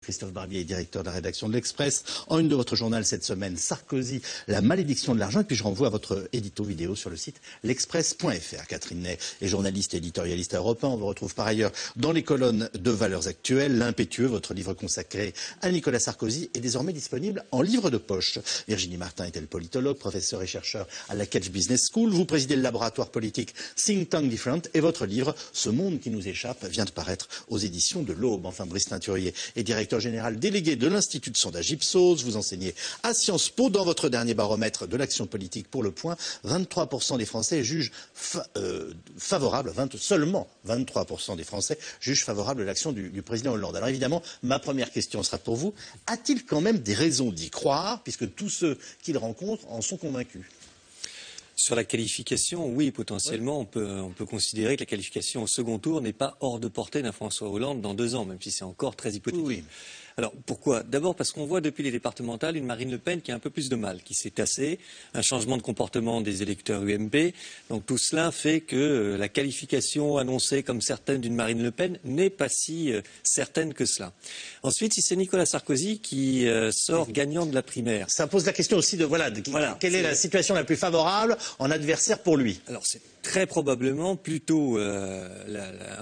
Christophe Barbier, directeur de la rédaction de l'Express. En une de votre journal cette semaine, Sarkozy, la malédiction de l'argent. Et puis je renvoie à votre édito vidéo sur le site l'express.fr. Catherine Ney est journaliste et éditorialiste à Europe 1. On vous retrouve par ailleurs dans les colonnes de Valeurs Actuelles. L'impétueux, votre livre consacré à Nicolas Sarkozy, est désormais disponible en livre de poche. Virginie Martin est-elle politologue, professeure et chercheur à la Kedge Business School. Vous présidez le laboratoire politique Think Tank Different. Et votre livre, Ce monde qui nous échappe, vient de paraître aux éditions de l'Aube. Enfin, Brice Teinturier est directeur général délégué de l'Institut de sondage Ipsos. Vous enseignez à Sciences Po. Dans votre dernier baromètre de l'action politique pour Le Point, 23% des Français jugent favorable, seulement 23% des Français jugent favorable à l'action du président Hollande. Alors évidemment, ma première question sera pour vous. A-t-il quand même des raisons d'y croire, puisque tous ceux qu'il rencontre en sont convaincus ? Sur la qualification, oui, potentiellement, oui. On peut considérer que la qualification au second tour n'est pas hors de portée d'un François Hollande dans 2 ans, même si c'est encore très hypothétique. Oui. Alors, pourquoi ? D'abord parce qu'on voit depuis les départementales une Marine Le Pen qui a un peu plus de mal, qui s'est tassée, un changement de comportement des électeurs UMP. Donc tout cela fait que la qualification annoncée comme certaine d'une Marine Le Pen n'est pas si certaine que cela. Ensuite, si c'est Nicolas Sarkozy qui sort gagnant de la primaire. Ça pose la question aussi de quelle est la situation la plus favorable en adversaire pour lui ? Alors c'est très probablement plutôt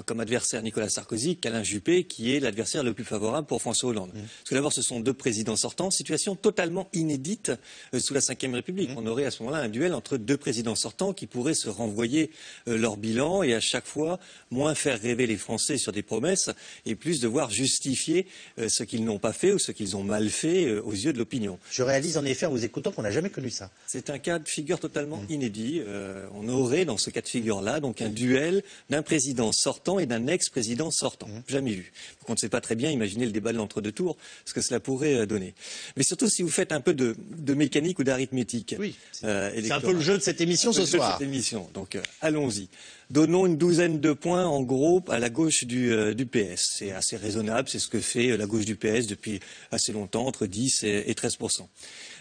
comme adversaire Nicolas Sarkozy qu'Alain Juppé, qui est l'adversaire le plus favorable pour François Hollande. Parce que d'abord, ce sont 2 présidents sortants, situation totalement inédite sous la Ve République. On aurait à ce moment-là un duel entre 2 présidents sortants qui pourraient se renvoyer leur bilan et à chaque fois moins faire rêver les Français sur des promesses et plus devoir justifier ce qu'ils n'ont pas fait ou ce qu'ils ont mal fait aux yeux de l'opinion. Je réalise en effet en vous écoutant qu'on n'a jamais connu ça. C'est un cas de figure totalement inédit. On aurait dans ce cas de figure-là donc un duel d'un président sortant et d'un ex-président sortant. Jamais vu. Donc on ne sait pas très bien imaginer le débat de l'entre-deux tours, ce que cela pourrait donner. Mais surtout si vous faites un peu de mécanique ou d'arithmétique. Oui, c'est un peu le jeu de cette émission ce soir. Donc allons-y. Donnons une douzaine de points en gros à la gauche du PS. C'est assez raisonnable, c'est ce que fait la gauche du PS depuis assez longtemps, entre 10 et 13%.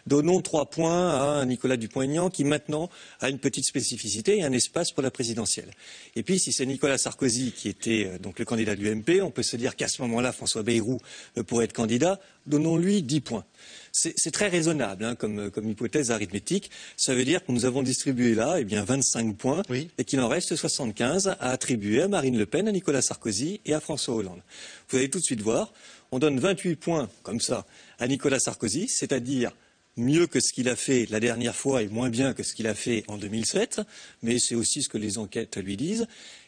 Donnons 3 points à Nicolas Dupont-Aignan qui maintenant a une petite spécificité et un espace pour la présidentielle. Et puis si c'est Nicolas Sarkozy qui était donc le candidat de l'UMP, on peut se dire qu'à ce moment-là François Bayrou pourrait être candidat. Donnons-lui 10 points. C'est très raisonnable comme hypothèse arithmétique. Ça veut dire que nous avons distribué là 25 points et qu'il en reste 75 à attribuer à Marine Le Pen, à Nicolas Sarkozy et à François Hollande. Vous allez tout de suite voir, on donne 28 points comme ça à Nicolas Sarkozy, c'est-à-dire mieux que ce qu'il a fait la dernière fois et moins bien que ce qu'il a fait en 2007, mais c'est aussi ce que les enquêtes lui disent.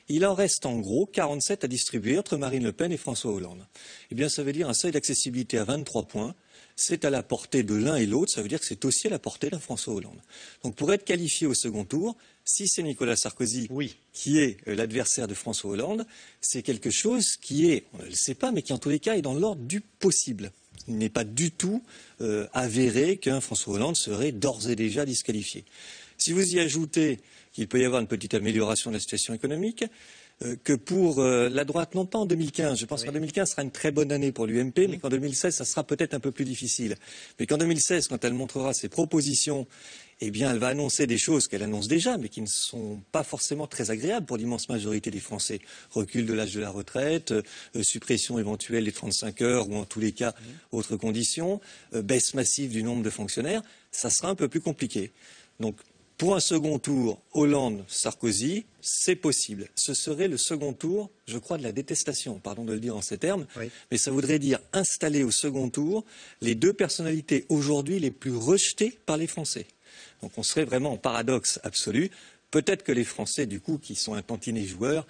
Il en reste en gros 47 à distribuer entre Marine Le Pen et François Hollande. Eh bien, ça veut dire un seuil d'accessibilité à 23 points. C'est à la portée de l'un et l'autre, ça veut dire que c'est aussi à la portée d'un François Hollande. Donc pour être qualifié au second tour, si c'est Nicolas Sarkozy qui est l'adversaire de François Hollande, c'est quelque chose qui est, on ne le sait pas, mais qui en tous les cas est dans l'ordre du possible. Il n'est pas du tout avéré qu'un François Hollande serait d'ores et déjà disqualifié. Si vous y ajoutez qu'il peut y avoir une petite amélioration de la situation économique, que pour la droite, non pas en 2015, je pense qu'en 2015 sera une très bonne année pour l'UMP, mais qu'en 2016, ça sera peut-être un peu plus difficile. Mais qu'en 2016, quand elle montrera ses propositions, eh bien, elle va annoncer des choses qu'elle annonce déjà, mais qui ne sont pas forcément très agréables pour l'immense majorité des Français. Recul de l'âge de la retraite, suppression éventuelle des 35 heures, ou en tous les cas, autres conditions, baisse massive du nombre de fonctionnaires, ça sera un peu plus compliqué. Donc, pour un second tour, Hollande-Sarkozy, c'est possible. Ce serait le second tour, je crois, de la détestation, pardon de le dire en ces termes, mais ça voudrait dire installer au second tour les 2 personnalités aujourd'hui les plus rejetées par les Français. Donc on serait vraiment en paradoxe absolu. Peut-être que les Français, du coup, qui sont un tantinet joueurs,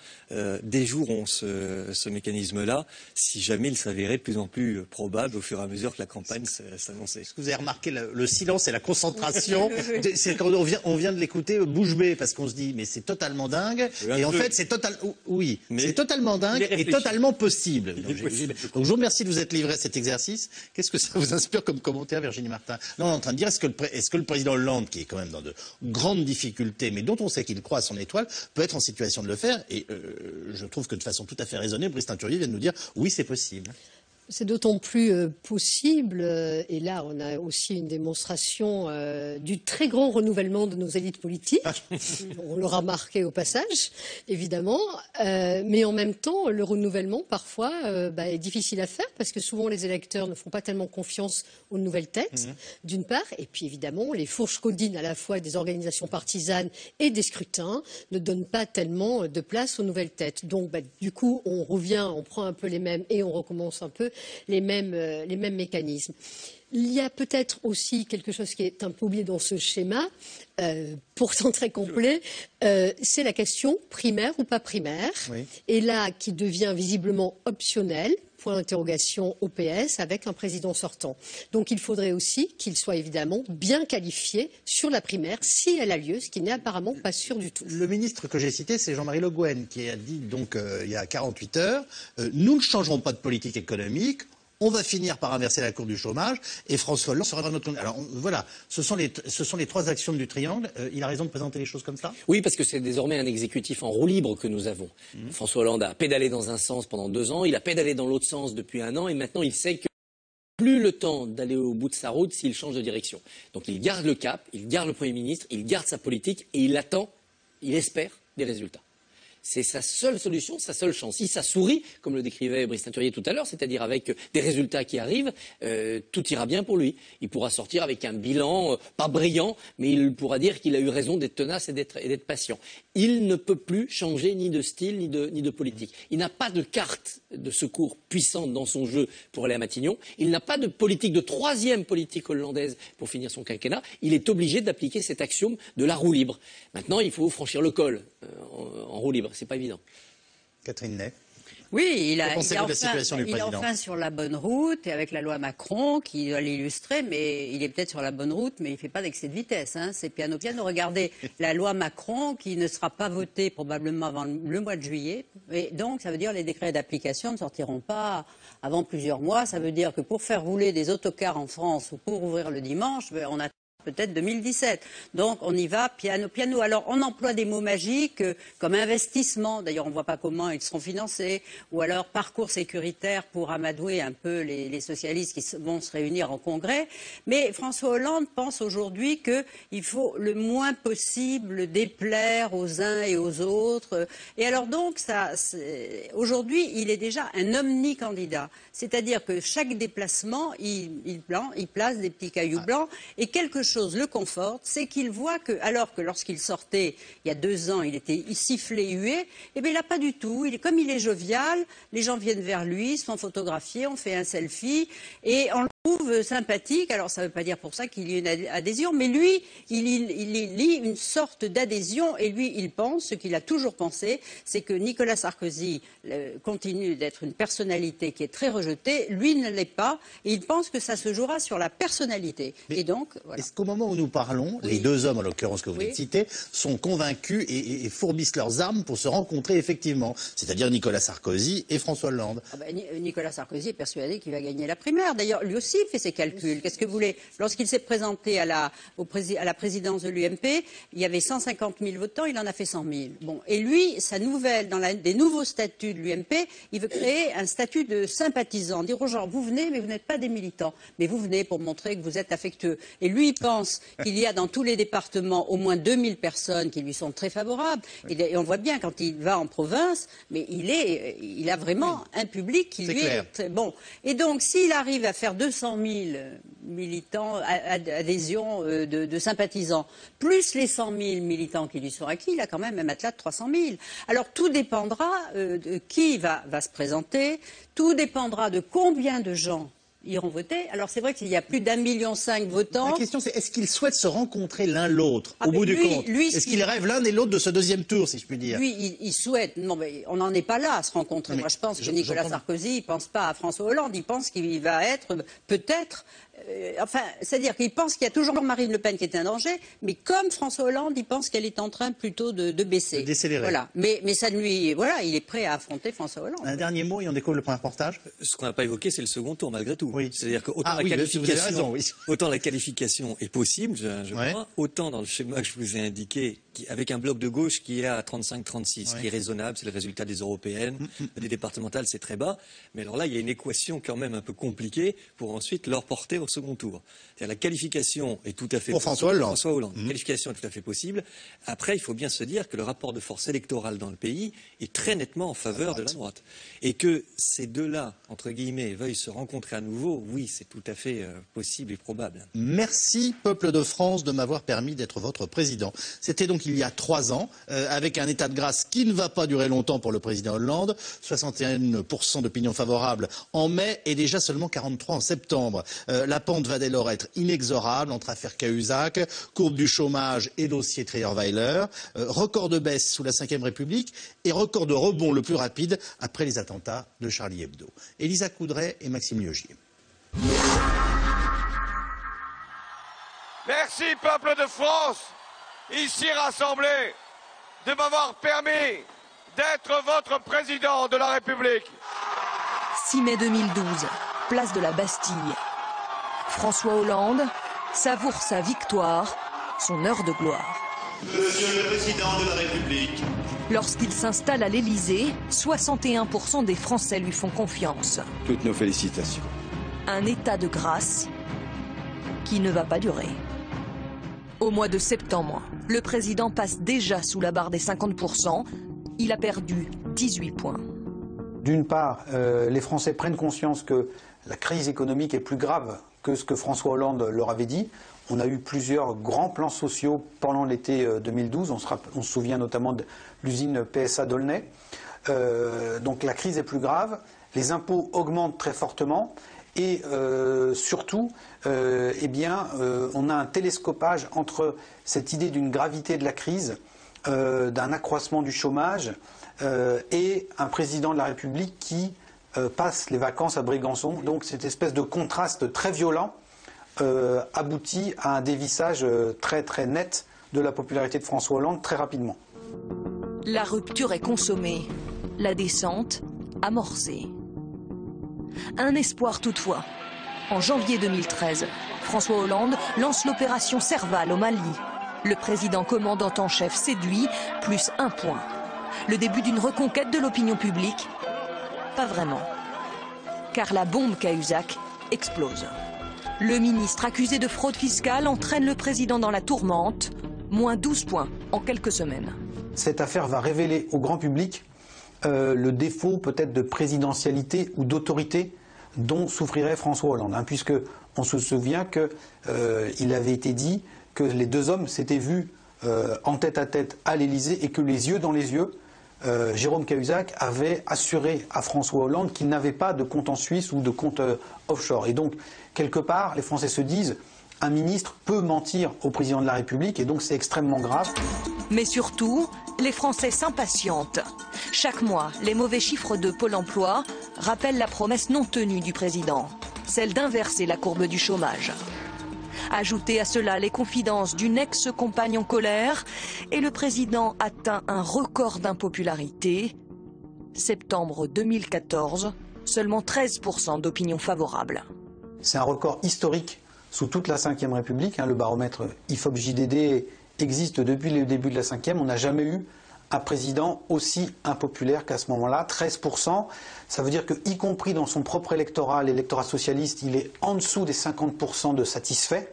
déjoueront ce mécanisme-là, si jamais il s'avérait de plus en plus probable au fur et à mesure que la campagne s'annonçait. Est-ce que vous avez remarqué le silence et la concentration c'est quand on vient de l'écouter bouche bée, parce qu'on se dit, mais c'est totalement dingue, et en fait, c'est totalement dingue et totalement possible. Donc je vous remercie de vous être livré à cet exercice. Qu'est-ce que ça vous inspire comme commentaire, Virginie Martin ? Non, on est en train de dire, est-ce que le président Hollande, qui est quand même dans de grandes difficultés, mais dont on sait qu'il croit à son étoile, peut être en situation de le faire. Et je trouve que de façon tout à fait raisonnée, Brice Teinturier vient de nous dire oui, c'est possible. C'est d'autant plus possible, et là on a aussi une démonstration du très grand renouvellement de nos élites politiques, on l'aura remarqué au passage, évidemment, mais en même temps le renouvellement parfois est difficile à faire parce que souvent les électeurs ne font pas tellement confiance aux nouvelles têtes, d'une part, et puis évidemment les fourches caudines à la fois des organisations partisanes et des scrutins ne donnent pas tellement de place aux nouvelles têtes. Donc du coup on revient, on prend un peu les mêmes et on recommence un peu les mêmes mécanismes. Il y a peut-être aussi quelque chose qui est un peu oublié dans ce schéma, pourtant très complet, c'est la question primaire ou pas primaire, oui. Et là qui devient visiblement optionnelle, point d'interrogation au PS, avec un président sortant. Donc il faudrait aussi qu'il soit évidemment bien qualifié sur la primaire, si elle a lieu, ce qui n'est apparemment pas sûr du tout. Le ministre que j'ai cité, c'est Jean-Marie Le Guen, qui a dit donc il y a 48 heures, nous ne changerons pas de politique économique. On va finir par inverser la courbe du chômage et François Hollande sera dans notre... Alors voilà, ce sont les trois axiomes du triangle. Il a raison de présenter les choses comme ça ? Oui, parce que c'est désormais un exécutif en roue libre que nous avons. François Hollande a pédalé dans un sens pendant 2 ans, il a pédalé dans l'autre sens depuis 1 an et maintenant il sait que plus le temps d'aller au bout de sa route s'il change de direction. Donc il garde le cap, il garde le Premier ministre, il garde sa politique et il attend, il espère des résultats. C'est sa seule solution, sa seule chance. Si ça sourit, comme le décrivait Brice Teinturier tout à l'heure, c'est-à-dire avec des résultats qui arrivent, tout ira bien pour lui. Il pourra sortir avec un bilan pas brillant, mais il pourra dire qu'il a eu raison d'être tenace et d'être patient. Il ne peut plus changer ni de style ni de politique. Il n'a pas de carte de secours puissante dans son jeu pour aller à Matignon. Il n'a pas de politique, de troisième politique hollandaise pour finir son quinquennat. Il est obligé d'appliquer cet axiome de la roue libre. Maintenant, il faut franchir le col en roue libre. C'est pas évident. Catherine Ney. Oui, il est enfin sur la bonne route, et avec la loi Macron qui doit l'illustrer, mais il est peut-être sur la bonne route, mais il ne fait pas d'excès de vitesse. C'est piano piano. Regardez la loi Macron qui ne sera pas votée probablement avant le mois de juillet. Et donc, ça veut dire que les décrets d'application ne sortiront pas avant plusieurs mois. Ça veut dire que pour faire rouler des autocars en France ou pour ouvrir le dimanche, on a peut-être 2017. Donc on y va piano piano. Alors on emploie des mots magiques comme investissement, d'ailleurs on ne voit pas comment ils seront financés, ou alors parcours sécuritaire pour amadouer un peu les socialistes qui vont se réunir en congrès. Mais François Hollande pense aujourd'hui qu'il faut le moins possible déplaire aux uns et aux autres. Et alors donc aujourd'hui il est déjà un omni-candidat. C'est-à-dire que chaque déplacement, il place des petits cailloux blancs et quelque chose le conforte, c'est qu'il voit que, alors que lorsqu'il sortait il y a 2 ans, il était sifflé, hué, eh bien il n'a pas du tout. Comme il est jovial, les gens viennent vers lui, se font photographier, on fait un selfie et on le trouve sympathique. Alors ça ne veut pas dire pour ça qu'il y ait une adhésion, mais lui, il lit une sorte d'adhésion et lui, il pense, ce qu'il a toujours pensé, c'est que Nicolas Sarkozy continue d'être une personnalité qui est très rejetée, lui ne l'est pas et il pense que ça se jouera sur la personnalité. Mais et donc, voilà. Est-ce qu'au moment où nous parlons, les 2 hommes, en l'occurrence que vous venez de citer, sont convaincus et fourbissent leurs armes pour se rencontrer effectivement, c'est-à-dire Nicolas Sarkozy et François Hollande? Nicolas Sarkozy est persuadé qu'il va gagner la primaire. D'ailleurs, lui aussi fait ses calculs. Qu'est-ce que vous voulez? Lorsqu'il s'est présenté à la présidence de l'UMP, il y avait 150 000 votants, il en a fait 100 000. Bon, et lui, sa nouvelle, dans des nouveaux statuts de l'UMP, il veut créer un statut de sympathisant. Dire aux gens, vous venez, mais vous n'êtes pas des militants. Mais vous venez pour montrer que vous êtes affectueux. Et lui, il pense qu'il y a dans tous les départements au moins 2000 personnes qui lui sont très favorables. Et on voit bien quand il va en province, mais il a vraiment un public qui lui est très bon. Et donc, s'il arrive à faire 200 000 militants, adhésions de sympathisants, plus les 100 000 militants qui lui sont acquis, il a quand même un matelas de 300 000. Alors tout dépendra de qui va se présenter, tout dépendra de combien de gens iront voter. Alors c'est vrai qu'il y a plus d'1,5 million de votants. La question c'est, est-ce qu'ils souhaitent se rencontrer l'un l'autre au bout du compte? Est-ce qu'ils rêvent l'un et l'autre de ce deuxième tour, si je puis dire? Lui, il souhaite. Non, mais on n'en est pas là à se rencontrer. Moi, je pense que Nicolas Sarkozy, il pense pas à François Hollande. Il pense qu'il va être peut-être. C'est-à-dire qu'il pense qu'il y a toujours Marine Le Pen qui est un danger, mais comme François Hollande, il pense qu'elle est en train plutôt de baisser. De décélérer. Voilà. Mais ça lui, il est prêt à affronter François Hollande. Un dernier mot et on découvre le premier reportage. Ce qu'on n'a pas évoqué, c'est le second tour, malgré tout. tout. Oui. C'est-à-dire que autant, autant la qualification est possible, je crois, autant dans le schéma que je vous ai indiqué, avec un bloc de gauche qui est à 35-36, qui est raisonnable, c'est le résultat des européennes, des départementales, c'est très bas. Mais alors là, il y a une équation quand même un peu compliquée pour ensuite leur porter au second tour. C'est-à-dire la qualification est tout à fait pour François Hollande. La qualification est tout à fait possible. Après, il faut bien se dire que le rapport de force électorale dans le pays est très nettement en faveur de la droite. Et que ces deux-là, entre guillemets, veuillent se rencontrer à nouveau, oui, c'est tout à fait possible et probable. Merci, peuple de France, de m'avoir permis d'être votre président. C'était donc il y a 3 ans, avec un état de grâce qui ne va pas durer longtemps pour le président Hollande. 61% d'opinion favorable en mai et déjà seulement 43% en septembre. La pente va dès lors être inexorable entre affaire Cahuzac, courbe du chômage et dossier Trierweiler, record de baisse sous la Ve République et record de rebond le plus rapide après les attentats de Charlie Hebdo. Élisa Coudray et Maxime Liogier. Merci, peuple de France, ici rassemblés, de m'avoir permis d'être votre président de la République. 6 mai 2012, place de la Bastille. François Hollande savoure sa victoire, son heure de gloire. Monsieur le Président de la République. Lorsqu'il s'installe à l'Élysée, 61% des Français lui font confiance. Toutes nos félicitations. Un état de grâce qui ne va pas durer. Au mois de septembre, le président passe déjà sous la barre des 50%. Il a perdu 18 points. D'une part, les Français prennent conscience que la crise économique est plus grave que ce que François Hollande leur avait dit. On a eu plusieurs grands plans sociaux pendant l'été 2012. On se souvient notamment de l'usine PSA d'Aulnay. Donc la crise est plus grave. Les impôts augmentent très fortement. Et surtout, on a un télescopage entre cette idée d'une gravité de la crise, d'un accroissement du chômage et un président de la République qui passe les vacances à Brégançon. Donc cette espèce de contraste très violent aboutit à un dévissage très très net de la popularité de François Hollande très rapidement. La rupture est consommée, la descente amorcée. Un espoir toutefois. En janvier 2013, François Hollande lance l'opération Serval au Mali. Le président commandant en chef séduit, plus 1 point. Le début d'une reconquête de l'opinion publique? Pas vraiment. Car la bombe Cahuzac explose. Le ministre accusé de fraude fiscale entraîne le président dans la tourmente, moins 12 points en quelques semaines. Cette affaire va révéler au grand public le défaut peut-être de présidentialité ou d'autorité dont souffrirait François Hollande. Puisque on se souvient qu'il avait été dit que les deux hommes s'étaient vus en tête à l'Élysée et que les yeux dans les yeux, Jérôme Cahuzac avait assuré à François Hollande qu'il n'avait pas de compte en Suisse ou de compte offshore. Et donc, quelque part, les Français se disent un ministre peut mentir au président de la République et donc c'est extrêmement grave. Mais surtout, les Français s'impatientent. Chaque mois, les mauvais chiffres de Pôle emploi rappellent la promesse non tenue du président, celle d'inverser la courbe du chômage. Ajoutez à cela les confidences d'une ex-compagne en colère et le président atteint un record d'impopularité. Septembre 2014, seulement 13% d'opinion favorable. C'est un record historique sous toute la Ve République. Le baromètre IFOP-JDD existe depuis le début de la Ve. On n'a jamais eu un président aussi impopulaire qu'à ce moment-là. 13%, ça veut dire que, y compris dans son propre électorat, l'électorat socialiste, il est en dessous des 50% de satisfaits.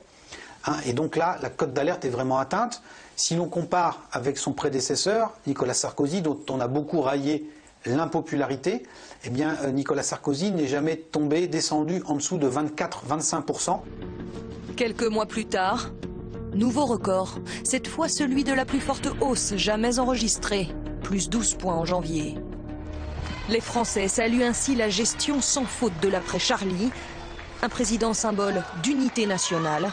Et donc là, la cote d'alerte est vraiment atteinte. Si l'on compare avec son prédécesseur, Nicolas Sarkozy, dont on a beaucoup raillé l'impopularité, eh bien, Nicolas Sarkozy n'est jamais descendu en dessous de 24-25%. Quelques mois plus tard, nouveau record, cette fois celui de la plus forte hausse jamais enregistrée, plus 12 points en janvier. Les Français saluent ainsi la gestion sans faute de l'après-Charlie, un président symbole d'unité nationale,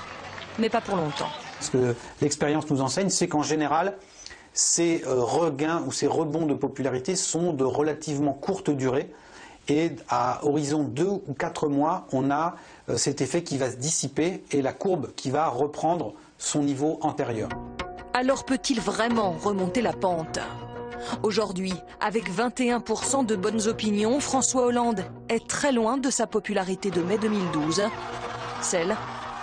mais pas pour longtemps. Ce que l'expérience nous enseigne, c'est qu'en général, ces regains ou ces rebonds de popularité sont de relativement courte durée et à horizon 2 ou 4 mois, on a cet effet qui va se dissiper et la courbe qui va reprendre son niveau antérieur. Alors peut-il vraiment remonter la pente? Aujourd'hui, avec 21% de bonnes opinions, François Hollande est très loin de sa popularité de mai 2012, celle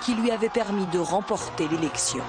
qui lui avait permis de remporter l'élection.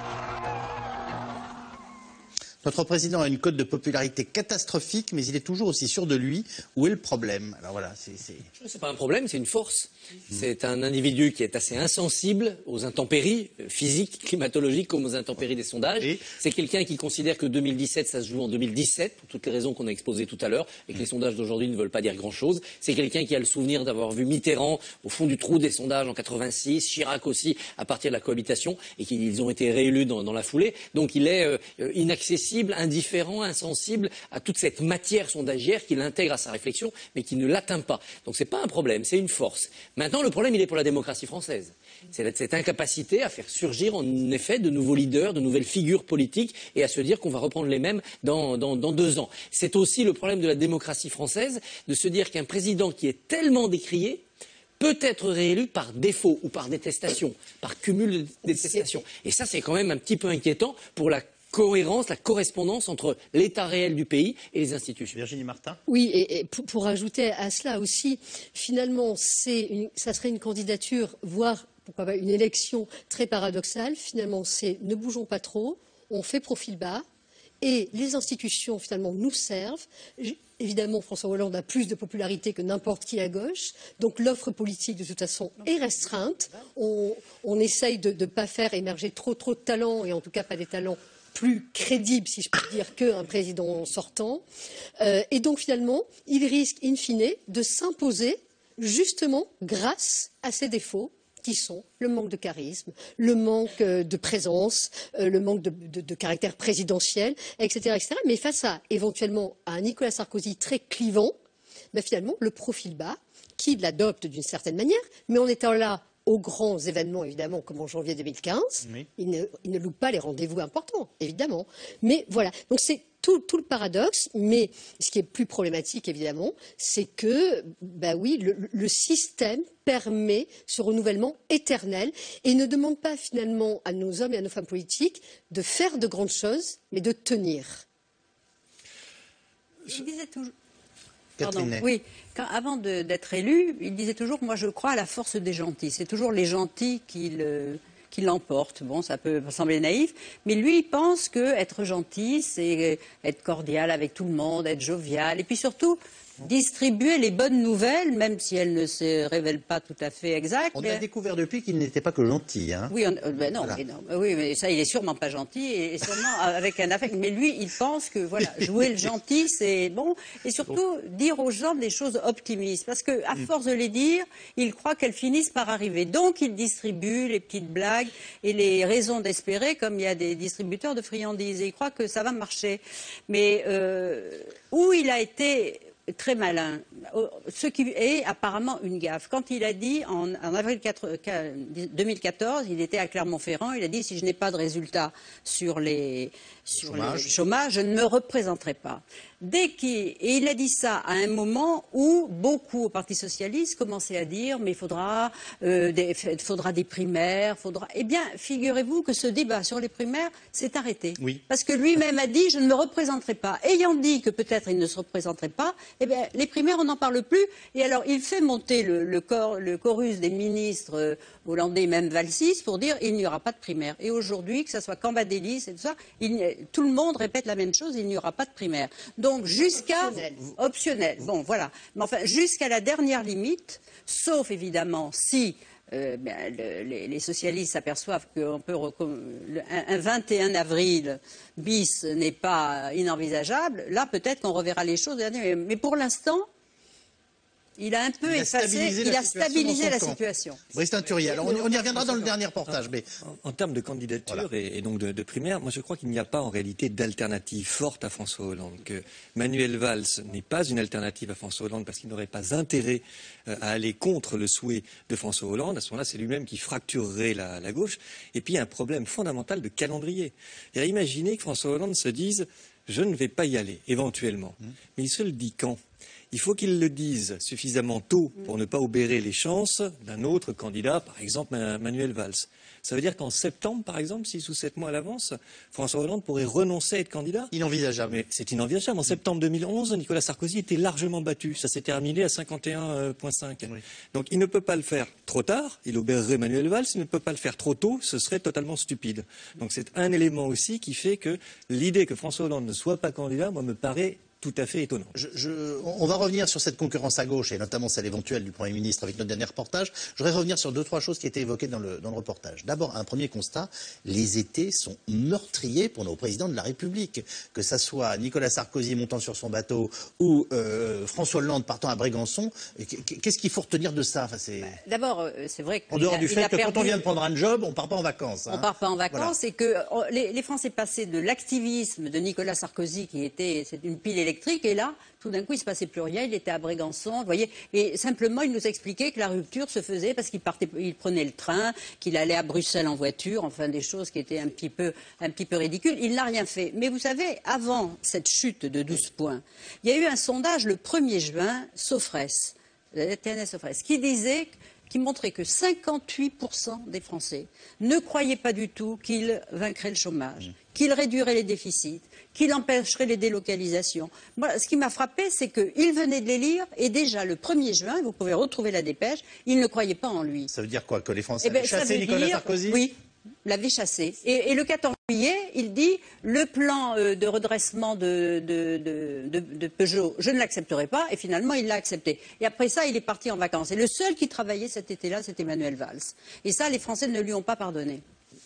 Notre président a une cote de popularité catastrophique, mais il est toujours aussi sûr de lui. Où est le problème? Alors voilà, c'est pas un problème, c'est une force. C'est un individu qui est assez insensible aux intempéries physiques, climatologiques, comme aux intempéries des sondages. C'est quelqu'un qui considère que 2017, ça se joue en 2017, pour toutes les raisons qu'on a exposées tout à l'heure, et que les sondages d'aujourd'hui ne veulent pas dire grand-chose. C'est quelqu'un qui a le souvenir d'avoir vu Mitterrand au fond du trou des sondages en 86, Chirac aussi à partir de la cohabitation, et qu'ils ont été réélus dans la foulée. Donc il est inaccessible, indifférent, insensible à toute cette matière sondagière qu'il intègre à sa réflexion, mais qui ne l'atteint pas. Donc c'est pas un problème, c'est une force. Maintenant, le problème, il est pour la démocratie française. C'est cette incapacité à faire surgir, en effet, de nouveaux leaders, de nouvelles figures politiques, et à se dire qu'on va reprendre les mêmes dans 2 ans. C'est aussi le problème de la démocratie française, de se dire qu'un président qui est tellement décrié peut être réélu par défaut ou par détestation, par cumul de détestation. Et ça, c'est quand même un petit peu inquiétant pour la cohérence, la correspondance entre l'état réel du pays et les institutions. Virginie Martin. Oui, et pour ajouter à cela aussi, finalement, ça serait une candidature, voire pourquoi pas une élection très paradoxale. Finalement, c'est ne bougeons pas trop, on fait profil bas, et les institutions, finalement, nous servent. Évidemment, François Hollande a plus de popularité que n'importe qui à gauche, donc l'offre politique, de toute façon, est restreinte. On essaye de ne pas faire émerger trop de talents, et en tout cas pas des talents plus crédible, si je peux dire, qu'un président sortant. Et donc, finalement, il risque, in fine, de s'imposer justement grâce à ses défauts, qui sont le manque de charisme, le manque de présence, le manque de caractère présidentiel, etc., etc. Mais face éventuellement à un Nicolas Sarkozy très clivant, ben finalement, le profil bas, qui l'adopte d'une certaine manière, mais en étant là aux grands événements, évidemment, comme en janvier 2015, oui. il ne loupe pas les rendez-vous importants, évidemment. Mais voilà, donc c'est tout le paradoxe, mais ce qui est plus problématique, évidemment, c'est que, ben oui, le système permet ce renouvellement éternel et ne demande pas finalement à nos hommes et à nos femmes politiques de faire de grandes choses, mais de tenir. Il disait toujours... Pardon, oui, avant d'être élu, il disait toujours « moi je crois à la force des gentils ». C'est toujours les gentils qui l'emportent. Bon, ça peut sembler naïf, mais lui, il pense qu'être gentil, c'est être cordial avec tout le monde, être jovial, et puis surtout distribuer les bonnes nouvelles, même si elles ne se révèlent pas tout à fait exactes. On a découvert depuis qu'il n'était pas que gentil. Hein. Oui, mais ça, il est sûrement pas gentil, et sûrement avec un affect. Mais lui, il pense que voilà, jouer le gentil, c'est bon. Et surtout, dire aux gens des choses optimistes. Parce qu'à force de les dire, il croit qu'elles finissent par arriver. Donc, il distribue les petites blagues et les raisons d'espérer, comme il y a des distributeurs de friandises. Et il croit que ça va marcher. Mais où il a été très malin, ce qui est apparemment une gaffe. Quand il a dit, en avril 2014, il était à Clermont-Ferrand, il a dit « si je n'ai pas de résultat sur le chômage, je ne me représenterai pas ». Et il a dit ça à un moment où beaucoup au Parti socialiste commençaient à dire mais il faudra des primaires, Eh bien, figurez-vous que ce débat sur les primaires s'est arrêté. Oui. Parce que lui-même a dit je ne me représenterai pas. Ayant dit que peut-être il ne se représenterait pas, eh bien, les primaires on n'en parle plus. Et alors il fait monter le chorus des ministres hollandais, même Valsis, pour dire il n'y aura pas de primaires. Et aujourd'hui, que ce soit Cambadélis et tout ça, tout le monde répète la même chose, il n'y aura pas de primaires. Donc jusqu'à optionnel. Bon, voilà. Mais enfin, jusqu'à la dernière limite, sauf évidemment si les socialistes s'aperçoivent qu'un 21 avril bis n'est pas inenvisageable, là peut-être qu'on reverra les choses. Mais pour l'instant, il a un peu stabilisé la situation. Brice Tinturier, alors on y reviendra dans le dernier reportage. Mais... En termes de candidature et donc de primaire, moi je crois qu'il n'y a pas en réalité d'alternative forte à François Hollande. Que Manuel Valls n'est pas une alternative à François Hollande parce qu'il n'aurait pas intérêt à aller contre le souhait de François Hollande. À ce moment-là, c'est lui-même qui fracturerait la gauche. Et puis il y a un problème fondamental de calendrier. Imaginez que François Hollande se dise « je ne vais pas y aller, éventuellement ». Mais il se le dit quand ? il faut qu'ils le disent suffisamment tôt pour ne pas obérer les chances d'un autre candidat, par exemple Manuel Valls. Ça veut dire qu'en septembre, par exemple, 6 ou 7 mois à l'avance, François Hollande pourrait renoncer à être candidat. Inenvisageable. Mais c'est inenvisageable. En septembre 2011, Nicolas Sarkozy était largement battu. Ça s'est terminé à 51,5. Oui. Donc il ne peut pas le faire trop tard. Il obérerait Manuel Valls. Il ne peut pas le faire trop tôt. Ce serait totalement stupide. Donc c'est un élément aussi qui fait que l'idée que François Hollande ne soit pas candidat, moi, me paraît tout à fait étonnant. On va revenir sur cette concurrence à gauche et notamment celle éventuelle du Premier ministre avec notre dernier reportage. Je voudrais revenir sur 2-3 choses qui étaient évoquées dans le reportage. D'abord, un premier constat, les étés sont meurtriers pour nos présidents de la République. Que ça soit Nicolas Sarkozy montant sur son bateau ou François Hollande partant à Brégançon, qu'est-ce qu'il faut retenir de ça? D'abord, c'est vrai que... En dehors du fait que quand on vient de prendre un job, on ne part pas en vacances. On ne part pas en vacances, voilà. Et que les Français passaient de l'activisme de Nicolas Sarkozy, qui était une pile électrique, et là, tout d'un coup, il ne se passait plus rien, il était à Brégançon, vous voyez, et simplement, il nous expliquait que la rupture se faisait parce qu'il prenait le train, qu'il allait à Bruxelles en voiture, enfin des choses qui étaient un petit peu ridicules. Il n'a rien fait. Mais vous savez, avant cette chute de 12 points, il y a eu un sondage le 1er juin, Sofres, TNS Sofres, qui montrait que 58% des Français ne croyaient pas du tout qu'il vaincrait le chômage, qu'il réduirait les déficits, qu'il empêcherait les délocalisations. Voilà, ce qui m'a frappé, c'est qu'il venait de les lire et déjà le 1er juin, vous pouvez retrouver la dépêche, il ne croyait pas en lui. Ça veut dire quoi? Que les Français avaient chassé Nicolas Sarkozy? Oui, l'avaient chassé. Et le 14 juillet, il dit le plan de redressement de Peugeot, je ne l'accepterai pas. Et finalement, il l'a accepté. Et après ça, il est parti en vacances. Et le seul qui travaillait cet été-là, c'était Manuel Valls. Et ça, les Français ne lui ont pas pardonné.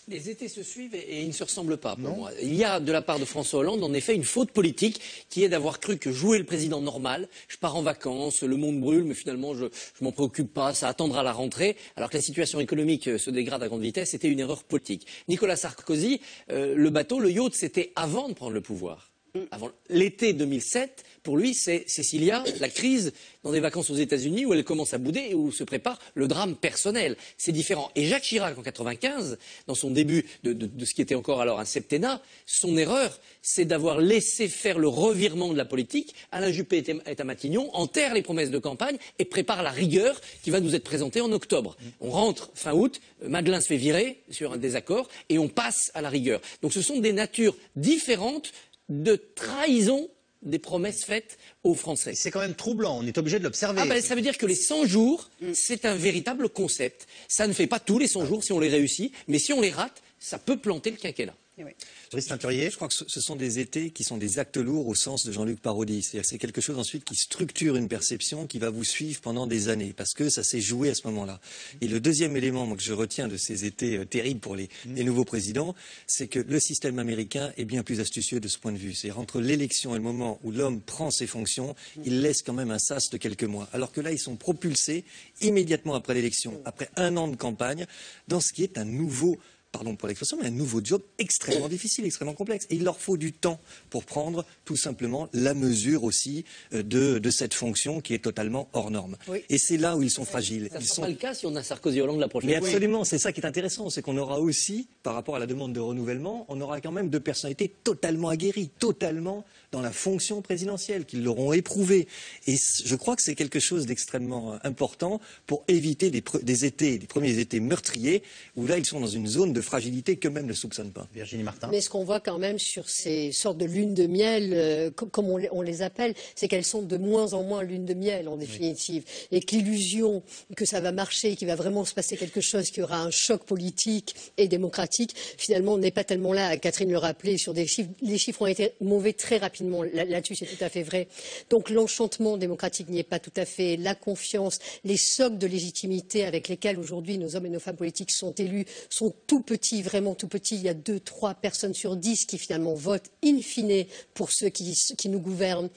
Les étés se suivent et ils ne se ressemblent pas pour moi. Il y a de la part de François Hollande en effet une faute politique qui est d'avoir cru que jouer le président normal, je pars en vacances, le monde brûle, mais finalement je m'en préoccupe pas, ça attendra la rentrée, alors que la situation économique se dégrade à grande vitesse, c'était une erreur politique. Nicolas Sarkozy, le bateau, le yacht, c'était avant de prendre le pouvoir. Avant l'été 2007, pour lui, c'est Cécilia, la crise dans des vacances aux États-Unis où elle commence à bouder et où se prépare le drame personnel. C'est différent. Et Jacques Chirac, en 95, dans son début de ce qui était encore alors un septennat, son erreur, c'est d'avoir laissé faire le revirement de la politique. Alain Juppé est à Matignon, enterre les promesses de campagne et prépare la rigueur qui va nous être présentée en octobre. On rentre fin août, Madelin se fait virer sur un désaccord et on passe à la rigueur. Donc ce sont des natures différentes de trahison des promesses faites aux Français. C'est quand même troublant, on est obligé de l'observer. Ça veut dire que les 100 jours, c'est un véritable concept. Ça ne fait pas tous les 100 jours si on les réussit, mais si on les rate, ça peut planter le quinquennat. Oui. Je crois que ce sont des étés qui sont des actes lourds au sens de Jean-Luc Parodi. C'est quelque chose ensuite qui structure une perception qui va vous suivre pendant des années, parce que ça s'est joué à ce moment-là. Et le deuxième élément que je retiens de ces étés terribles pour les nouveaux présidents, c'est que le système américain est bien plus astucieux de ce point de vue. C'est entre l'élection et le moment où l'homme prend ses fonctions, il laisse quand même un sas de quelques mois. Alors que là, ils sont propulsés immédiatement après l'élection, après un an de campagne, dans ce qui est un nouveau, pardon pour l'expression, mais un nouveau job extrêmement difficile, extrêmement complexe. Et il leur faut du temps pour prendre tout simplement la mesure aussi de cette fonction qui est totalement hors norme. Oui. Et c'est là où ils sont fragiles. Ça ne sera pas le cas si on a Sarkozy Hollande la prochaine fois. Mais absolument, c'est ça qui est intéressant, c'est qu'on aura aussi, par rapport à la demande de renouvellement, on aura quand même deux personnalités totalement aguerries, totalement dans la fonction présidentielle, qui l'auront éprouvée. Et je crois que c'est quelque chose d'extrêmement important pour éviter des premiers étés meurtriers, où là ils sont dans une zone de fragilité qu'eux-mêmes ne soupçonnent pas. Virginie Martin. Mais ce qu'on voit quand même sur ces sortes de lunes de miel, comme on les appelle, c'est qu'elles sont de moins en moins lunes de miel en définitive. Oui. Et que l'illusion que ça va marcher, qu'il va vraiment se passer quelque chose, qu'il y aura un choc politique et démocratique, finalement on n'est pas tellement là. Catherine le rappelait sur des chiffres. Les chiffres ont été mauvais très rapidement. Là-dessus, c'est tout à fait vrai. Donc l'enchantement démocratique n'y est pas tout à fait. La confiance, les socles de légitimité avec lesquels aujourd'hui nos hommes et nos femmes politiques sont élus sont tout petits, vraiment tout petits. Il y a 2-3 personnes sur 10 qui finalement votent in fine pour ceux qui nous gouvernent.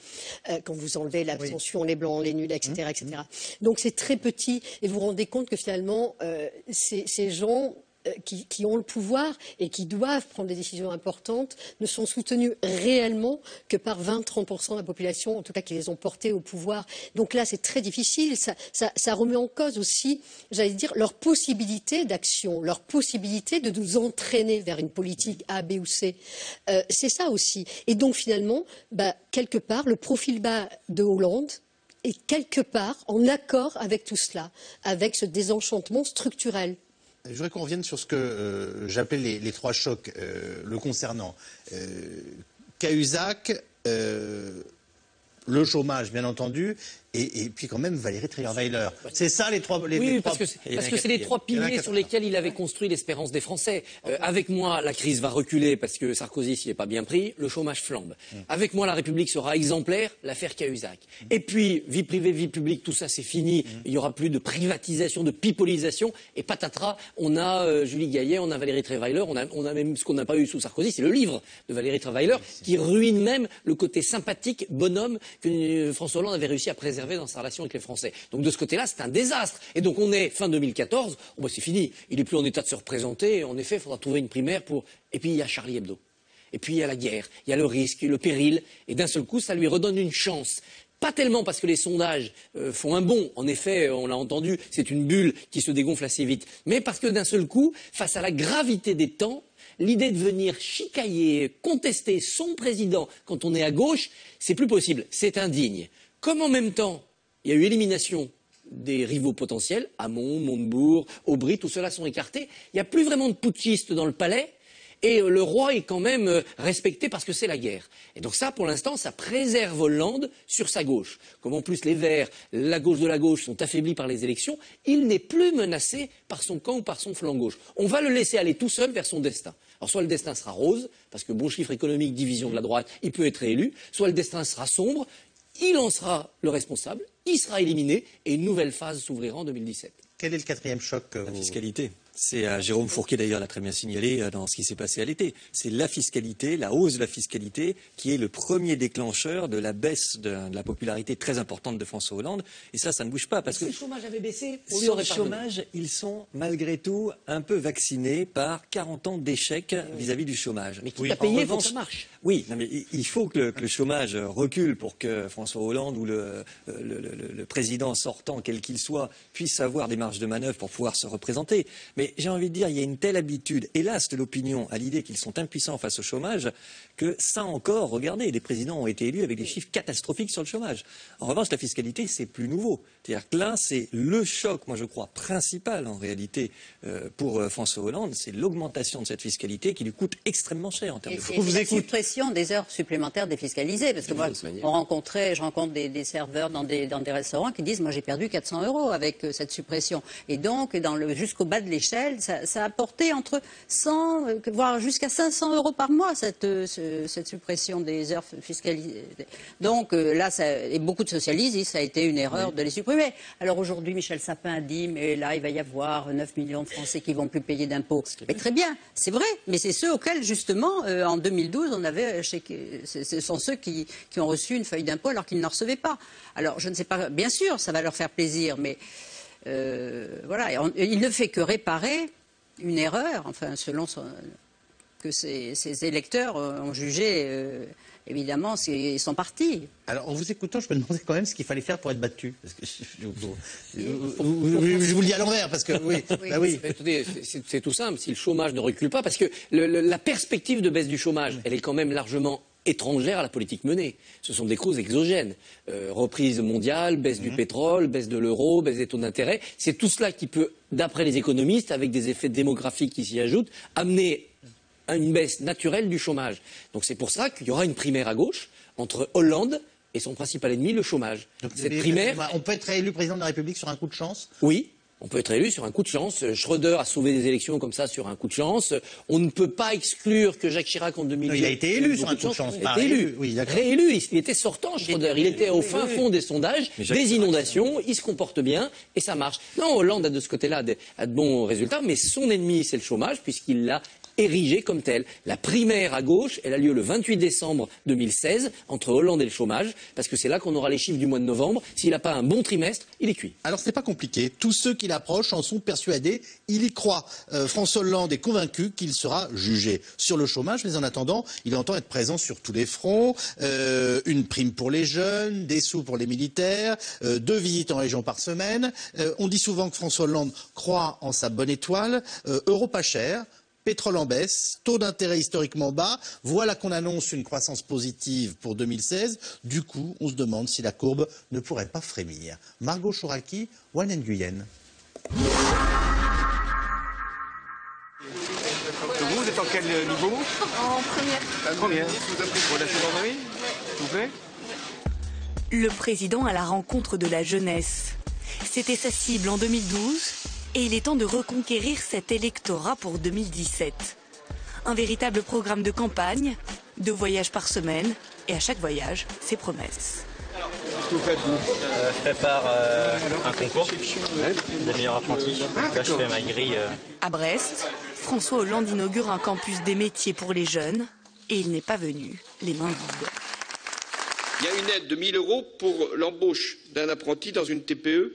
Quand vous enlevez l'abstention, les blancs, les nuls, etc. etc. Donc c'est très petit et vous vous rendez compte que finalement ces gens qui ont le pouvoir et qui doivent prendre des décisions importantes ne sont soutenus réellement que par 20-30% de la population, en tout cas qui les ont portés au pouvoir. Donc là, c'est très difficile. Ça remet en cause aussi, j'allais dire, leur possibilité d'action, leur possibilité de nous entraîner vers une politique A, B ou C. C'est ça aussi. Et donc finalement, quelque part, le profil bas de Hollande est quelque part en accord avec tout cela, avec ce désenchantement structurel. Je voudrais qu'on revienne sur ce que j'appelais les trois chocs le concernant. Cahuzac, le chômage, bien entendu, et puis quand même Valérie Trierweiler. C'est ça les trois... parce que c'est les trois piliers sur lesquels il avait construit l'espérance des Français. Avec moi, la crise va reculer parce que Sarkozy s'y est pas bien pris, le chômage flambe. Avec moi, la République sera exemplaire, l'affaire Cahuzac. Et puis, vie privée, vie publique, tout ça c'est fini. Il n'y aura plus de privatisation, de pipolisation. Et patatras, on a Julie Gaillet, on a Valérie Trierweiler, on a même ce qu'on n'a pas eu sous Sarkozy, c'est le livre de Valérie Trierweiler qui ruine même le côté sympathique, bonhomme que François Hollande avait réussi à préserver dans sa relation avec les Français. Donc de ce côté-là, c'est un désastre. Et donc on est fin 2014, c'est fini. Il n'est plus en état de se représenter. En effet, il faudra trouver une primaire pour... Et puis il y a Charlie Hebdo. Et puis il y a la guerre, il y a le risque, le péril. Et d'un seul coup, ça lui redonne une chance. Pas tellement parce que les sondages font un bond. En effet, on l'a entendu, c'est une bulle qui se dégonfle assez vite. Mais parce que d'un seul coup, face à la gravité des temps, l'idée de venir chicailler, contester son président quand on est à gauche, c'est plus possible. C'est indigne. Comme en même temps, il y a eu élimination des rivaux potentiels, Hamon, Montebourg, Aubry, tout cela sont écartés. Il n'y a plus vraiment de putschistes dans le palais. Et le roi est quand même respecté parce que c'est la guerre. Et donc ça, pour l'instant, ça préserve Hollande sur sa gauche. Comme en plus les Verts, la gauche de la gauche, sont affaiblis par les élections, il n'est plus menacé par son camp ou par son flanc gauche. On va le laisser aller tout seul vers son destin. Alors soit le destin sera rose, parce que bon chiffre économique, division de la droite, il peut être réélu, soit le destin sera sombre, il en sera le responsable, il sera éliminé, et une nouvelle phase s'ouvrira en 2017. Quel est le quatrième choc La fiscalité. C'est Jérôme Fourquet d'ailleurs l'a très bien signalé dans ce qui s'est passé à l'été. C'est la fiscalité, la hausse de la fiscalité qui est le premier déclencheur de la baisse de la popularité très importante de François Hollande. Et ça ne bouge pas parce que le chômage avait baissé. Sur le chômage, ils sont malgré tout un peu vaccinés par 40 ans d'échec vis-à-vis du chômage. Mais qui a payé pour que ça marche. Oui, non, mais il faut que le chômage recule pour que François Hollande ou le président sortant, quel qu'il soit, puisse avoir des marges de manœuvre pour pouvoir se représenter. Mais j'ai envie de dire, il y a une telle habitude, hélas, de l'opinion à l'idée qu'ils sont impuissants face au chômage, que ça encore, regardez, les présidents ont été élus avec des chiffres catastrophiques sur le chômage. En revanche, la fiscalité, c'est plus nouveau. C'est-à-dire que là, c'est le choc, moi je crois, principal en réalité pour François Hollande, c'est l'augmentation de cette fiscalité qui lui coûte extrêmement cher en termes de coûts. Et la suppression des heures supplémentaires défiscalisées, parce que moi, je rencontre des serveurs dans des restaurants qui disent, moi j'ai perdu 400 € avec cette suppression. Et donc, jusqu'au bas de l'échelle, ça a porté entre 100, voire jusqu'à 500 € par mois, cette suppression des heures fiscalisées. Donc là, et beaucoup de socialistes disent que ça a été une erreur de les supprimer. Alors aujourd'hui, Michel Sapin a dit, mais là, il va y avoir 9 millions de Français qui ne vont plus payer d'impôts. Mais très bien, c'est vrai, mais c'est ceux auxquels, justement, en 2012, on avait ce sont ceux qui ont reçu une feuille d'impôt alors qu'ils n'en recevaient pas. Alors, je ne sais pas, bien sûr, ça va leur faire plaisir, mais... voilà, il ne fait que réparer une erreur, enfin, selon que ses électeurs ont jugé, évidemment, ils sont partis. Alors, en vous écoutant, je me demandais quand même ce qu'il fallait faire pour être battu. Parce que je vous le dis à l'envers, parce que oui. Bah oui. Écoutez, c'est tout simple. Si le chômage ne recule pas, parce que la perspective de baisse du chômage, elle est quand même largement étrangère à la politique menée. Ce sont des causes exogènes. Reprise mondiale, baisse du pétrole, baisse de l'euro, baisse des taux d'intérêt. C'est tout cela qui peut, d'après les économistes, avec des effets démographiques qui s'y ajoutent, amener à une baisse naturelle du chômage. Donc c'est pour ça qu'il y aura une primaire à gauche entre Hollande et son principal ennemi, le chômage. Donc, cette primaire... On peut être réélu président de la République sur un coup de chance ? Oui. On peut être élu sur un coup de chance. Schröder a sauvé des élections comme ça sur un coup de chance. On ne peut pas exclure que Jacques Chirac en 2002... Il a été élu sur un coup de chance. Il a été élu. Oui, réélu. Il était sortant, Schröder. Il était au fin fond des sondages, des inondations. Il se comporte bien et ça marche. Non, Hollande a de ce côté-là de bons résultats, mais son ennemi, c'est le chômage, puisqu'il l'a érigé comme tel. La primaire à gauche, elle a lieu le 28 décembre 2016 entre Hollande et le chômage, parce que c'est là qu'on aura les chiffres du mois de novembre. S'il n'a pas un bon trimestre, il est cuit. Alors c'est pas compliqué. Tous ceux qui l'approchent en sont persuadés. Il y croit. François Hollande est convaincu qu'il sera jugé sur le chômage, mais en attendant, il entend être présent sur tous les fronts. Une prime pour les jeunes, des sous pour les militaires, 2 visites en région par semaine. On dit souvent que François Hollande croit en sa bonne étoile. Euro pas cher. Pétrole en baisse, taux d'intérêt historiquement bas, voilà qu'on annonce une croissance positive pour 2016. Du coup, on se demande si la courbe ne pourrait pas frémir. Margot Chouraki, One Nguyen. Vous êtes en quel niveau? En première. La première. Pour la gendarmerie, s'il vous plaît. Le président à la rencontre de la jeunesse. C'était sa cible en 2012 et il est temps de reconquérir cet électorat pour 2017. Un véritable programme de campagne, 2 voyages par semaine et à chaque voyage, ses promesses. Qu'est-ce que vous faites, vous? Je prépare un concours des meilleurs apprentis. Là, je fais ma grille. À Brest, François Hollande inaugure un campus des métiers pour les jeunes et il n'est pas venu les mains vides. Il y a une aide de 1 000 € pour l'embauche d'un apprenti dans une TPE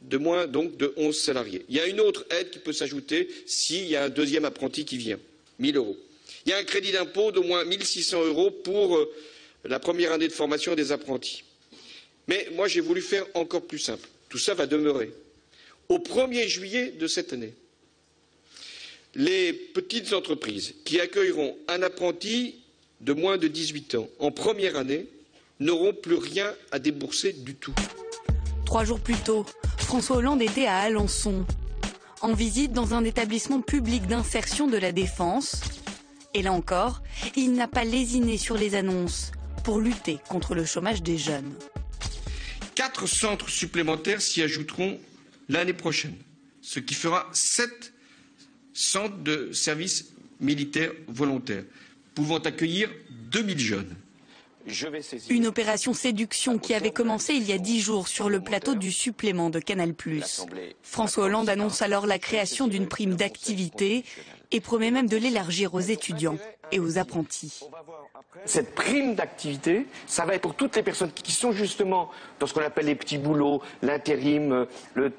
de moins donc de 11 salariés. Il y a une autre aide qui peut s'ajouter s'il y a un deuxième apprenti qui vient, 1 000 €. Il y a un crédit d'impôt d'au moins 1 600 € pour la première année de formation des apprentis. Mais moi, j'ai voulu faire encore plus simple. Tout ça va demeurer. Au 1er juillet de cette année, les petites entreprises qui accueilleront un apprenti de moins de 18 ans en première année n'auront plus rien à débourser du tout. 3 jours plus tôt, François Hollande était à Alençon, en visite dans un établissement public d'insertion de la Défense. Et là encore, il n'a pas lésiné sur les annonces pour lutter contre le chômage des jeunes. 4 centres supplémentaires s'y ajouteront l'année prochaine, ce qui fera 7 centres de services militaires volontaires, pouvant accueillir 2000 jeunes. Une opération séduction qui avait commencé il y a 10 jours sur le plateau du supplément de Canal+. François Hollande annonce alors la création d'une prime d'activité et promet même de l'élargir aux étudiants et aux apprentis. Cette prime d'activité, ça va être pour toutes les personnes qui sont justement dans ce qu'on appelle les petits boulots, l'intérim, le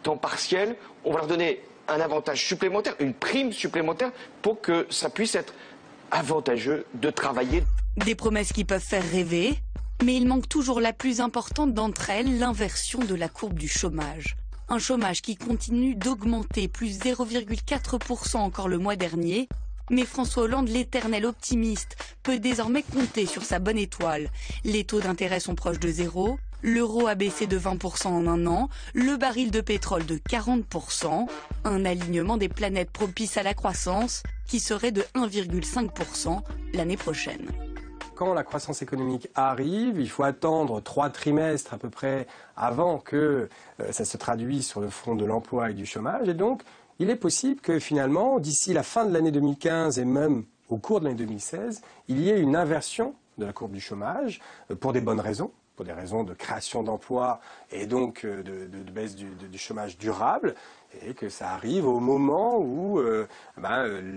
temps partiel. On va leur donner un avantage supplémentaire, une prime supplémentaire pour que ça puisse être avantageux de travailler. Des promesses qui peuvent faire rêver, mais il manque toujours la plus importante d'entre elles, l'inversion de la courbe du chômage. Un chômage qui continue d'augmenter, plus 0,4% encore le mois dernier. Mais François Hollande, l'éternel optimiste, peut désormais compter sur sa bonne étoile. Les taux d'intérêt sont proches de 0, l'euro a baissé de 20% en un an, le baril de pétrole de 40%, un alignement des planètes propice à la croissance qui serait de 1,5% l'année prochaine. Quand la croissance économique arrive, il faut attendre 3 trimestres à peu près avant que ça se traduise sur le front de l'emploi et du chômage. Et donc, il est possible que finalement, d'ici la fin de l'année 2015 et même au cours de l'année 2016, il y ait une inversion de la courbe du chômage pour des bonnes raisons, pour des raisons de création d'emplois et donc de baisse du chômage durable, et que ça arrive au moment où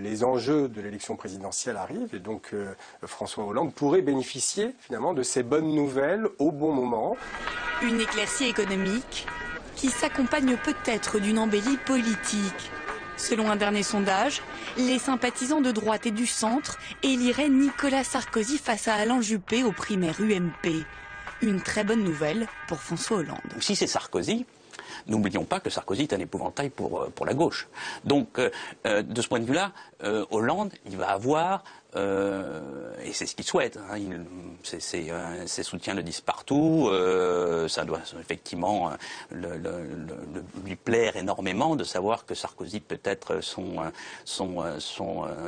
les enjeux de l'élection présidentielle arrivent, et donc François Hollande pourrait bénéficier finalement de ces bonnes nouvelles au bon moment. Une éclaircie économique qui s'accompagne peut-être d'une embellie politique. Selon un dernier sondage, les sympathisants de droite et du centre éliraient Nicolas Sarkozy face à Alain Juppé aux primaires UMP. Une très bonne nouvelle pour François Hollande. Si c'est Sarkozy, n'oublions pas que Sarkozy est un épouvantail pour la gauche. Donc, de ce point de vue-là, Hollande, il va avoir, et c'est ce qu'il souhaite, hein, ses soutiens le disent partout, ça doit effectivement lui plaire énormément de savoir que Sarkozy peut être son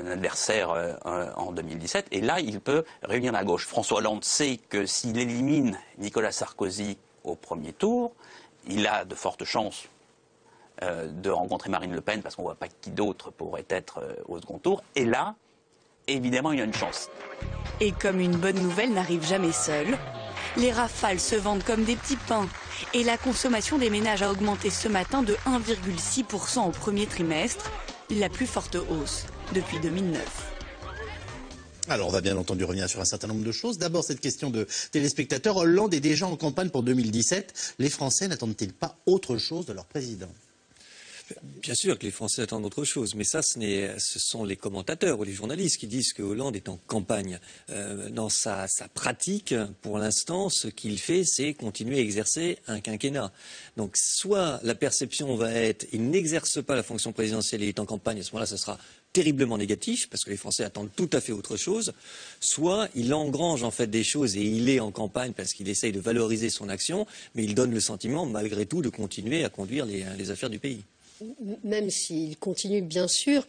adversaire en 2017. Et là, il peut réunir la gauche. François Hollande sait que s'il élimine Nicolas Sarkozy au premier tour, il a de fortes chances de rencontrer Marine Le Pen, parce qu'on ne voit pas qui d'autre pourrait être au second tour. Et là, évidemment, il y a une chance. Et comme une bonne nouvelle n'arrive jamais seule, les rafales se vendent comme des petits pains. Et la consommation des ménages a augmenté ce matin de 1,6% au premier trimestre, la plus forte hausse depuis 2009. Alors, on va bien entendu revenir sur un certain nombre de choses. D'abord, cette question de téléspectateurs. Hollande est déjà en campagne pour 2017. Les Français n'attendent-ils pas autre chose de leur président ? Bien sûr que les Français attendent autre chose, mais ça, ce sont les commentateurs ou les journalistes qui disent que Hollande est en campagne. Dans sa pratique, pour l'instant, ce qu'il fait, c'est continuer à exercer un quinquennat. Donc, soit la perception va être, il n'exerce pas la fonction présidentielle, il est en campagne, à ce moment-là, ce sera terriblement négatif, parce que les Français attendent tout à fait autre chose, soit il engrange en fait des choses et il est en campagne parce qu'il essaye de valoriser son action, mais il donne le sentiment, malgré tout, de continuer à conduire les affaires du pays. Même s'il continue, bien sûr,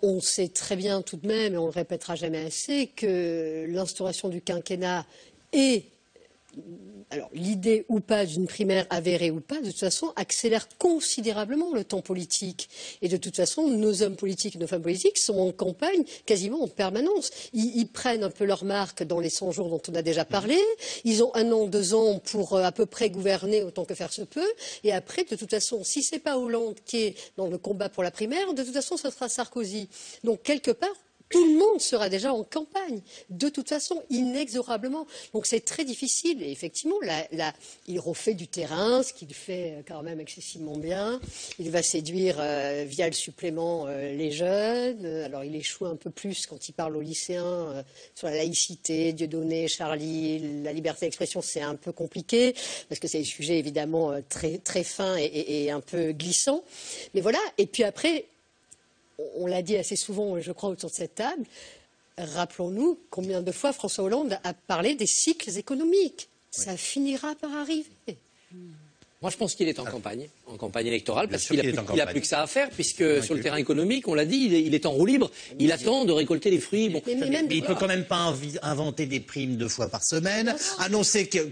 on sait très bien tout de même, et on ne le répétera jamais assez, que l'instauration du quinquennat est, alors l'idée ou pas d'une primaire avérée ou pas, de toute façon, accélère considérablement le temps politique. Et de toute façon, nos hommes politiques et nos femmes politiques sont en campagne quasiment en permanence. Ils prennent un peu leur marque dans les 100 jours dont on a déjà parlé. Ils ont 1 an, 2 ans pour à peu près gouverner autant que faire se peut. Et après, de toute façon, si c'est pas Hollande qui est dans le combat pour la primaire, de toute façon, ce sera Sarkozy. Donc, quelque part, tout le monde sera déjà en campagne, de toute façon, inexorablement. Donc c'est très difficile. Et effectivement, il refait du terrain, ce qu'il fait quand même excessivement bien. Il va séduire via le supplément les jeunes. Alors il échoue un peu plus quand il parle aux lycéens sur la laïcité, Dieudonné, Charlie, la liberté d'expression, c'est un peu compliqué parce que c'est des sujets évidemment très, très fins et un peu glissants. Mais voilà. Et puis après, on l'a dit assez souvent, je crois, autour de cette table, rappelons-nous combien de fois François Hollande a parlé des cycles économiques. Oui. Ça finira par arriver. Moi, je pense qu'il est en campagne électorale, parce qu'il n'a plus que ça à faire, puisque sur le terrain économique, on l'a dit, il est en roue libre. Il attend de récolter les fruits. Bon. Mais il ne peut quand même pas inventer des primes 2 fois par semaine, annoncer qu'il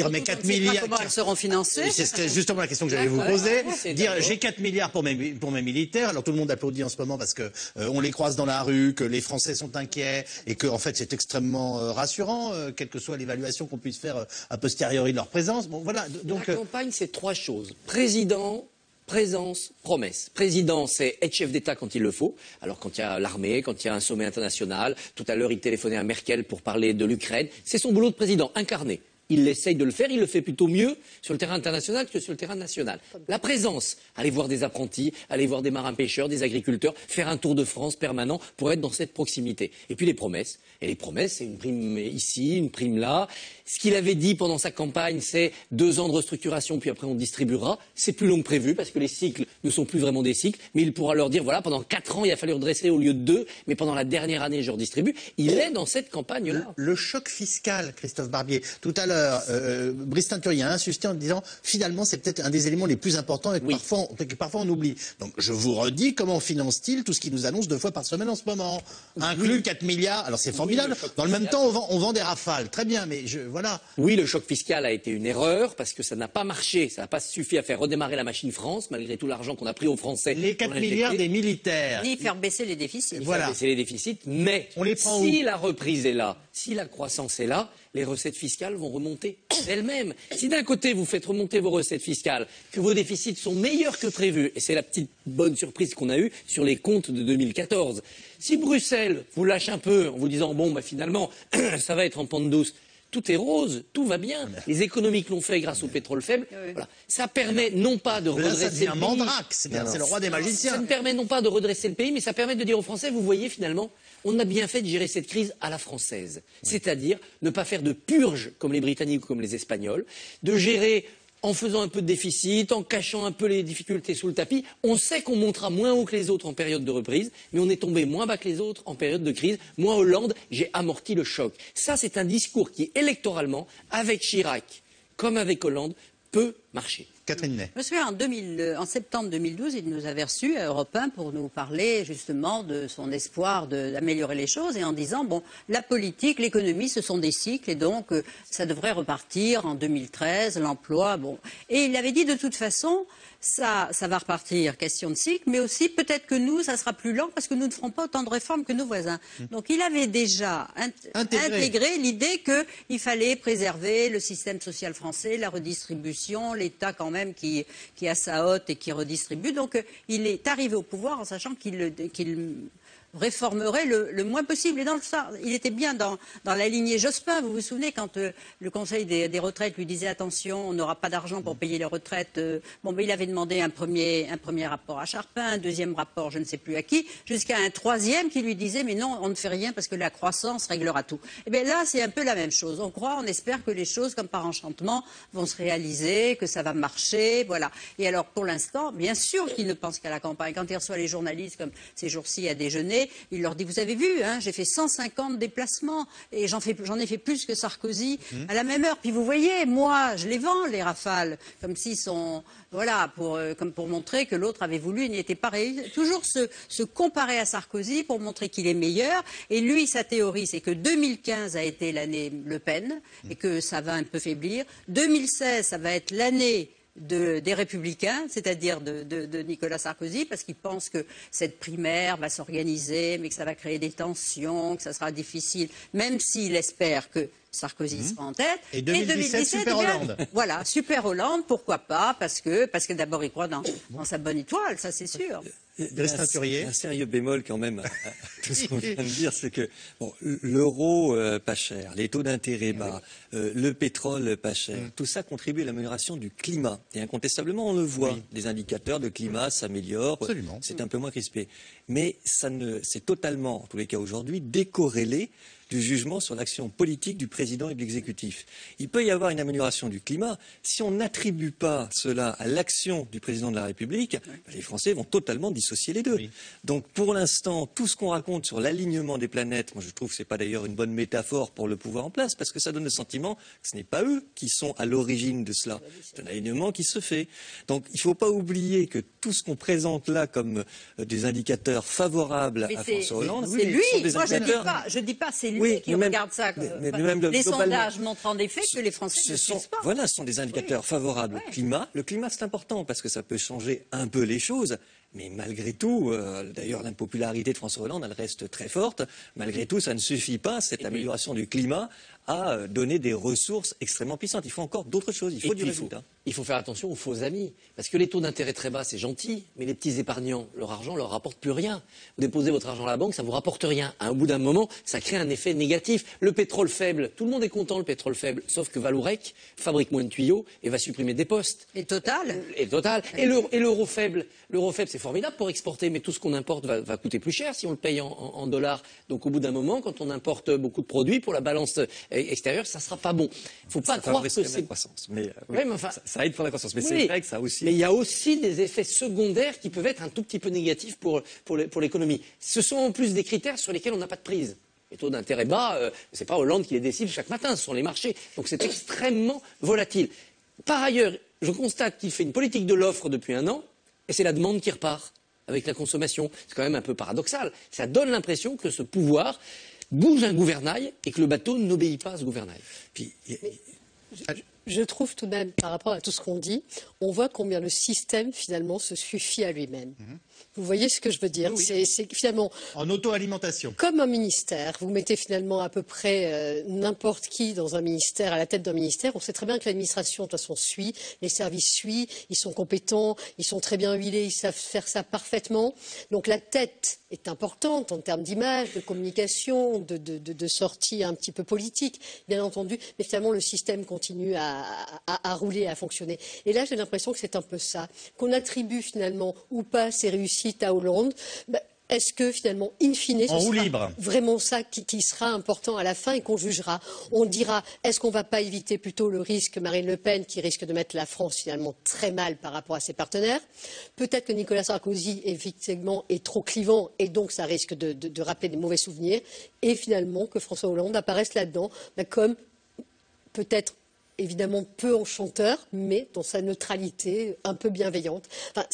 remet 4 milliards. Comment elles seront financées? C'est justement la question que j'allais vous poser. Dire j'ai 4 milliards pour mes militaires. Alors tout le monde applaudit en ce moment parce que on les croise dans la rue, que les Français sont inquiets et que en fait c'est extrêmement rassurant, quelle que soit l'évaluation qu'on puisse faire a posteriori de leur présence. Bon voilà. Donc la campagne, c'est 3 choses. Président, présence, promesse. Président, c'est être chef d'État quand il le faut. Alors quand il y a l'armée, quand il y a un sommet international. Tout à l'heure, il téléphonait à Merkel pour parler de l'Ukraine. C'est son boulot de président, incarné. Il essaye de le faire, il le fait plutôt mieux sur le terrain international que sur le terrain national. La présence, aller voir des apprentis, aller voir des marins-pêcheurs, des agriculteurs, faire un tour de France permanent pour être dans cette proximité. Et puis les promesses. Et les promesses, c'est une prime ici, une prime là. Ce qu'il avait dit pendant sa campagne, c'est 2 ans de restructuration, puis après on distribuera. C'est plus long que prévu parce que les cycles ne sont plus vraiment des cycles. Mais il pourra leur dire, voilà, pendant 4 ans, il a fallu redresser au lieu de 2, mais pendant la dernière année, je redistribue. Il est dans cette campagne-là. Le choc fiscal, Christophe Barbier. Tout à l'heure, Brice Teinturier a insisté en disant finalement c'est peut-être un des éléments les plus importants et que parfois on oublie. Donc je vous redis, comment finance-t-il tout ce qu'il nous annonce 2 fois par semaine en ce moment, inclus 4 milliards. Alors c'est formidable. Dans le même temps on vend des rafales. Très bien, mais voilà. Oui, le choc fiscal a été une erreur parce que ça n'a pas marché. Ça n'a pas suffi à faire redémarrer la machine France malgré tout l'argent qu'on a pris aux Français. Les 4 milliards des militaires. Ni faire baisser les déficits. Voilà. Faire baisser les déficits, mais on les prend si la reprise est là, si la croissance est là, les recettes fiscales vont remonter d'elles-mêmes. Si d'un côté vous faites remonter vos recettes fiscales, que vos déficits sont meilleurs que prévu, et c'est la petite bonne surprise qu'on a eue sur les comptes de 2014, si Bruxelles vous lâche un peu en vous disant bon bah finalement ça va être en pente douce, tout est rose, tout va bien. Les économies que l'on fait grâce au pétrole faible, voilà. Ça permet non pas de redresser le pays. Mandrake, c'est le roi des magiciens. Ça ne permet non pas de redresser le pays, mais ça permet de dire aux Français, vous voyez finalement, on a bien fait de gérer cette crise à la française. C'est-à-dire ne pas faire de purge comme les Britanniques ou comme les Espagnols, de gérer en faisant un peu de déficit, en cachant un peu les difficultés sous le tapis. On sait qu'on montera moins haut que les autres en période de reprise, mais on est tombé moins bas que les autres en période de crise. Moi, Hollande, j'ai amorti le choc. Ça, c'est un discours qui, électoralement, avec Chirac comme avec Hollande, peut marcher. Catherine Ney. Je me souviens, en septembre 2012, il nous avait reçus à Europe 1 pour nous parler justement de son espoir d'améliorer les choses et en disant, bon, la politique, l'économie, ce sont des cycles et donc ça devrait repartir en 2013, l'emploi, bon. Et il avait dit de toute façon, ça va repartir, question de cycle, mais aussi peut-être que nous, ça sera plus lent parce que nous ne ferons pas autant de réformes que nos voisins. Donc il avait déjà intégré l'idée qu'il fallait préserver le système social français, la redistribution, l'État quand même qui a sa hotte et qui redistribue. Donc il est arrivé au pouvoir en sachant qu'il réformerait le moins possible. Et il était bien dans la lignée Jospin. Vous vous souvenez quand le Conseil des retraites lui disait attention, on n'aura pas d'argent pour payer les retraites. Il avait demandé un premier rapport à Charpin, un deuxième rapport, je ne sais plus à qui, jusqu'à un troisième qui lui disait mais non, on ne fait rien parce que la croissance réglera tout. Et bien là, c'est un peu la même chose. On espère que les choses, comme par enchantement, vont se réaliser, que ça va marcher, voilà. Et alors, pour l'instant, bien sûr qu'il ne pense qu'à la campagne. Quand il reçoit les journalistes, comme ces jours-ci à déjeuner, il leur dit, vous avez vu, hein, j'ai fait 150 déplacements et j'en ai fait plus que Sarkozy à la même heure. Puis vous voyez, moi, je les vends, les rafales, comme s'ils sont... Voilà, comme pour montrer que l'autre avait voulu et n'y était pas réussi. Toujours se comparer à Sarkozy pour montrer qu'il est meilleur. Et lui, sa théorie, c'est que 2015 a été l'année Le Pen et que ça va un peu faiblir. 2016, ça va être l'année des Républicains, c'est-à-dire de Nicolas Sarkozy, parce qu'il pense que cette primaire va s'organiser, mais que ça va créer des tensions, que ça sera difficile, même s'il espère que Sarkozy sera en tête. Et 2017, super Hollande. Voilà, super Hollande, pourquoi pas, parce que d'abord il croit dans sa bonne étoile, ça c'est sûr. Un sérieux bémol quand même à tout ce qu'on vient de dire, c'est que l'euro pas cher, les taux d'intérêt bas, le pétrole pas cher, tout ça contribue à l'amélioration du climat. Et incontestablement, on le voit, les indicateurs de climat s'améliorent, c'est un peu moins crispé. Mais c'est totalement, en tous les cas aujourd'hui, décorrélé du jugement sur l'action politique du président et de l'exécutif. Il peut y avoir une amélioration du climat. Si on n'attribue pas cela à l'action du président de la République, les Français vont totalement dissocier les deux. Oui. Donc pour l'instant, tout ce qu'on raconte sur l'alignement des planètes, moi je trouve que ce n'est pas d'ailleurs une bonne métaphore pour le pouvoir en place, parce que ça donne le sentiment que ce n'est pas eux qui sont à l'origine de cela. C'est un alignement qui se fait. Donc il ne faut pas oublier que tout ce qu'on présente là comme des indicateurs favorables à François Hollande, c'est lui. Moi je dis pas c'est lui. Qui regarde ça. Les sondages montrent en effet que les Français ne suivent pas. Voilà, ce sont des indicateurs favorables au climat. Le climat, c'est important parce que ça peut changer un peu les choses. Mais malgré tout, d'ailleurs, l'impopularité de François Hollande, elle reste très forte. Malgré tout, ça ne suffit pas, cette amélioration du climat, à donner des ressources extrêmement puissantes. Il faut encore d'autres choses, il faut du résultat. Il faut faire attention aux faux amis. Parce que les taux d'intérêt très bas, c'est gentil, mais les petits épargnants, leur argent ne leur rapporte plus rien. Vous déposez votre argent à la banque, ça ne vous rapporte rien. Au bout d'un moment, ça crée un effet négatif. Le pétrole faible, tout le monde est content, le pétrole faible, sauf que Vallourec fabrique moins de tuyaux et va supprimer des postes. Et Total. Et l'euro faible, c'est formidable pour exporter, mais tout ce qu'on importe va coûter plus cher si on le paye en dollars. Donc au bout d'un moment, quand on importe beaucoup de produits pour la balance extérieure, ça ne sera pas bon. Il ne faut pas croire que c'est la croissance. Ça aide pour la croissance, mais c'est vrai que ça aussi. Mais il y a aussi des effets secondaires qui peuvent être un tout petit peu négatifs pour l'économie. Ce sont en plus des critères sur lesquels on n'a pas de prise. Les taux d'intérêt bas, ce n'est pas Hollande qui les décide chaque matin, ce sont les marchés. Donc c'est extrêmement volatile. Par ailleurs, je constate qu'il fait une politique de l'offre depuis un an, et c'est la demande qui repart avec la consommation. C'est quand même un peu paradoxal. Ça donne l'impression que ce pouvoir bouge un gouvernail et que le bateau n'obéit pas à ce gouvernail. Puis, je trouve tout de même, par rapport à tout ce qu'on dit, on voit combien le système, finalement, se suffit à lui-même. Vous voyez ce que je veux dire? Oui. C'est finalement... En auto-alimentation. Comme un ministère, vous mettez finalement à peu près n'importe qui dans un ministère, à la tête d'un ministère. On sait très bien que l'administration, de toute façon, suit, les services suivent, ils sont compétents, ils sont très bien huilés, ils savent faire ça parfaitement. Donc la tête est importante en termes d'image, de communication, de sortie un petit peu politique, bien entendu. Mais finalement, le système continue à rouler, à fonctionner. Et là, j'ai l'impression que c'est un peu ça, qu'on attribue finalement ou pas ces réussites à Hollande. Est-ce que finalement, in fine, ce sera vraiment ça qui sera important à la fin et qu'on jugera? On dira, est-ce qu'on ne va pas éviter plutôt le risque Marine Le Pen qui risque de mettre la France finalement très mal par rapport à ses partenaires? Peut-être que Nicolas Sarkozy effectivement est trop clivant et donc ça risque de rappeler des mauvais souvenirs. Et finalement que François Hollande apparaisse là-dedans comme peut-être évidemment peu enchanteur, mais dans sa neutralité un peu bienveillante. Enfin,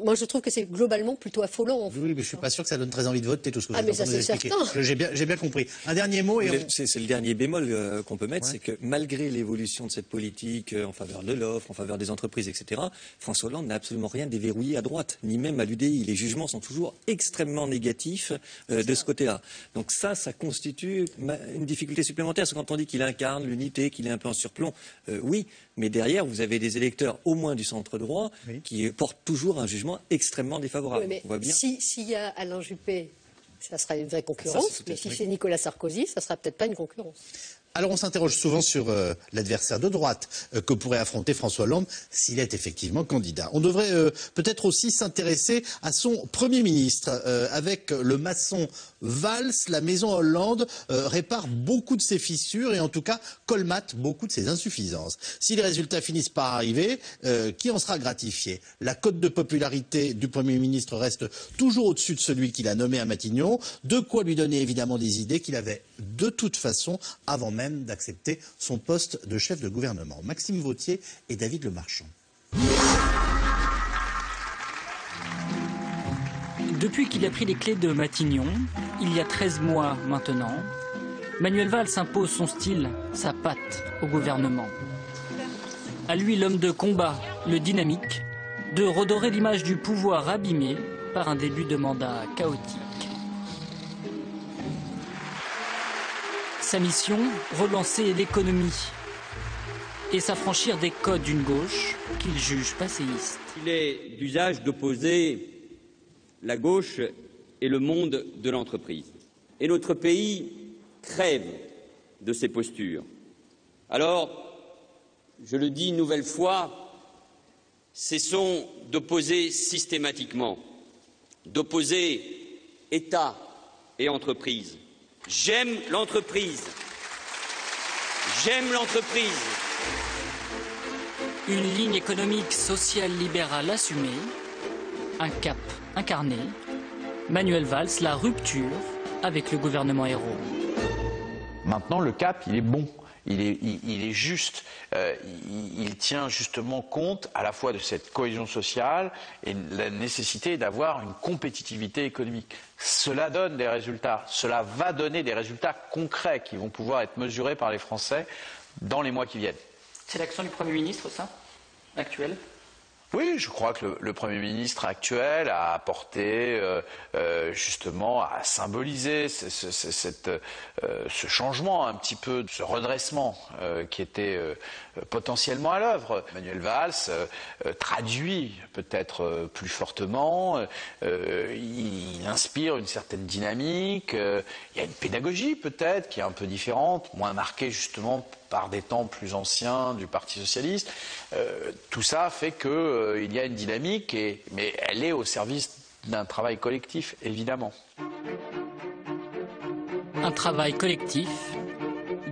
moi, je trouve que c'est globalement plutôt affolant. Oui, mais je ne suis pas sûr que ça donne très envie de voter tout ce que vous avez nous expliquer. J'ai bien compris. Un dernier mot. C'est le dernier bémol qu'on peut mettre, c'est que malgré l'évolution de cette politique en faveur de l'offre, en faveur des entreprises, etc., François Hollande n'a absolument rien déverrouillé à droite, ni même à l'UDI. Les jugements sont toujours extrêmement négatifs de ce côté-là. Donc ça constitue une difficulté supplémentaire. Parce que quand on dit qu'il incarne l'unité, qu'il est un peu en surplomb, oui, mais derrière, vous avez des électeurs, au moins du centre droit, qui portent toujours un jugement extrêmement défavorable. Oui, mais s'il y a Alain Juppé ça sera une vraie concurrence. Mais si c'est Nicolas Sarkozy, ça sera peut-être pas une concurrence. Alors on s'interroge souvent sur l'adversaire de droite que pourrait affronter François Hollande s'il est effectivement candidat. On devrait peut-être aussi s'intéresser à son Premier ministre. Avec le maçon Valls, la maison Hollande répare beaucoup de ses fissures et en tout cas colmate beaucoup de ses insuffisances. Si les résultats finissent par arriver, qui en sera gratifié? La cote de popularité du Premier ministre reste toujours au-dessus de celui qu'il a nommé à Matignon, de quoi lui donner évidemment des idées qu'il avait de toute façon avant même d'accepter son poste de chef de gouvernement. Maxime Vauthier et David Lemarchand. Depuis qu'il a pris les clés de Matignon, il y a 13 mois maintenant, Manuel Valls impose son style, sa patte au gouvernement. À lui l'homme de combat, le dynamique, de redorer l'image du pouvoir abîmé par un début de mandat chaotique. Sa mission, relancer l'économie et s'affranchir des codes d'une gauche qu'il juge passéiste. Il est d'usage d'opposer la gauche et le monde de l'entreprise. Et notre pays crève de ces postures. Alors, je le dis une nouvelle fois, cessons d'opposer systématiquement, d'opposer État et entreprise. J'aime l'entreprise. J'aime l'entreprise. Une ligne économique sociale libérale assumée, un cap incarné, Manuel Valls, la rupture avec le gouvernement Ayrault. Maintenant, le cap, il est bon. Il est juste, il tient justement compte à la fois de cette cohésion sociale et de la nécessité d'avoir une compétitivité économique. Cela donne des résultats, cela va donner des résultats concrets qui vont pouvoir être mesurés par les Français dans les mois qui viennent. C'est l'action du Premier ministre, ça, actuel ? Oui, je crois que le Premier ministre actuel a apporté justement, a symbolisé ce changement un petit peu, ce redressement qui était potentiellement à l'œuvre. Manuel Valls traduit peut-être plus fortement, il inspire une certaine dynamique, il y a une pédagogie peut-être qui est un peu différente, moins marquée justement par des temps plus anciens du Parti socialiste. Tout ça fait qu'il y a une dynamique, mais elle est au service d'un travail collectif, évidemment. Un travail collectif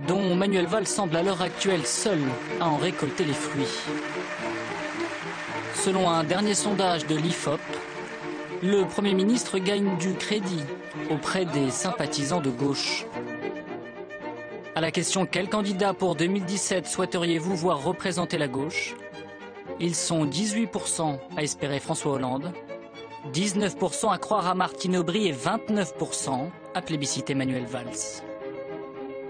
dont Manuel Valls semble à l'heure actuelle seul à en récolter les fruits. Selon un dernier sondage de l'IFOP, le Premier ministre gagne du crédit auprès des sympathisants de gauche. À la question « Quel candidat pour 2017 souhaiteriez-vous voir représenter la gauche ?», ils sont 18% à espérer François Hollande, 19% à croire à Martine Aubry et 29% à plébisciter Manuel Valls.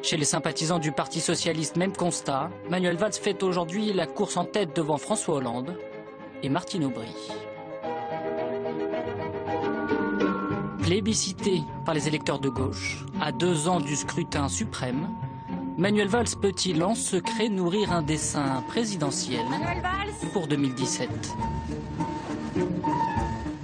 Chez les sympathisants du Parti socialiste, même constat, Manuel Valls fait aujourd'hui la course en tête devant François Hollande et Martine Aubry. Plébiscité par les électeurs de gauche, à 2 ans du scrutin suprême, Manuel Valls peut-il en secret nourrir un dessein présidentiel pour 2017 ?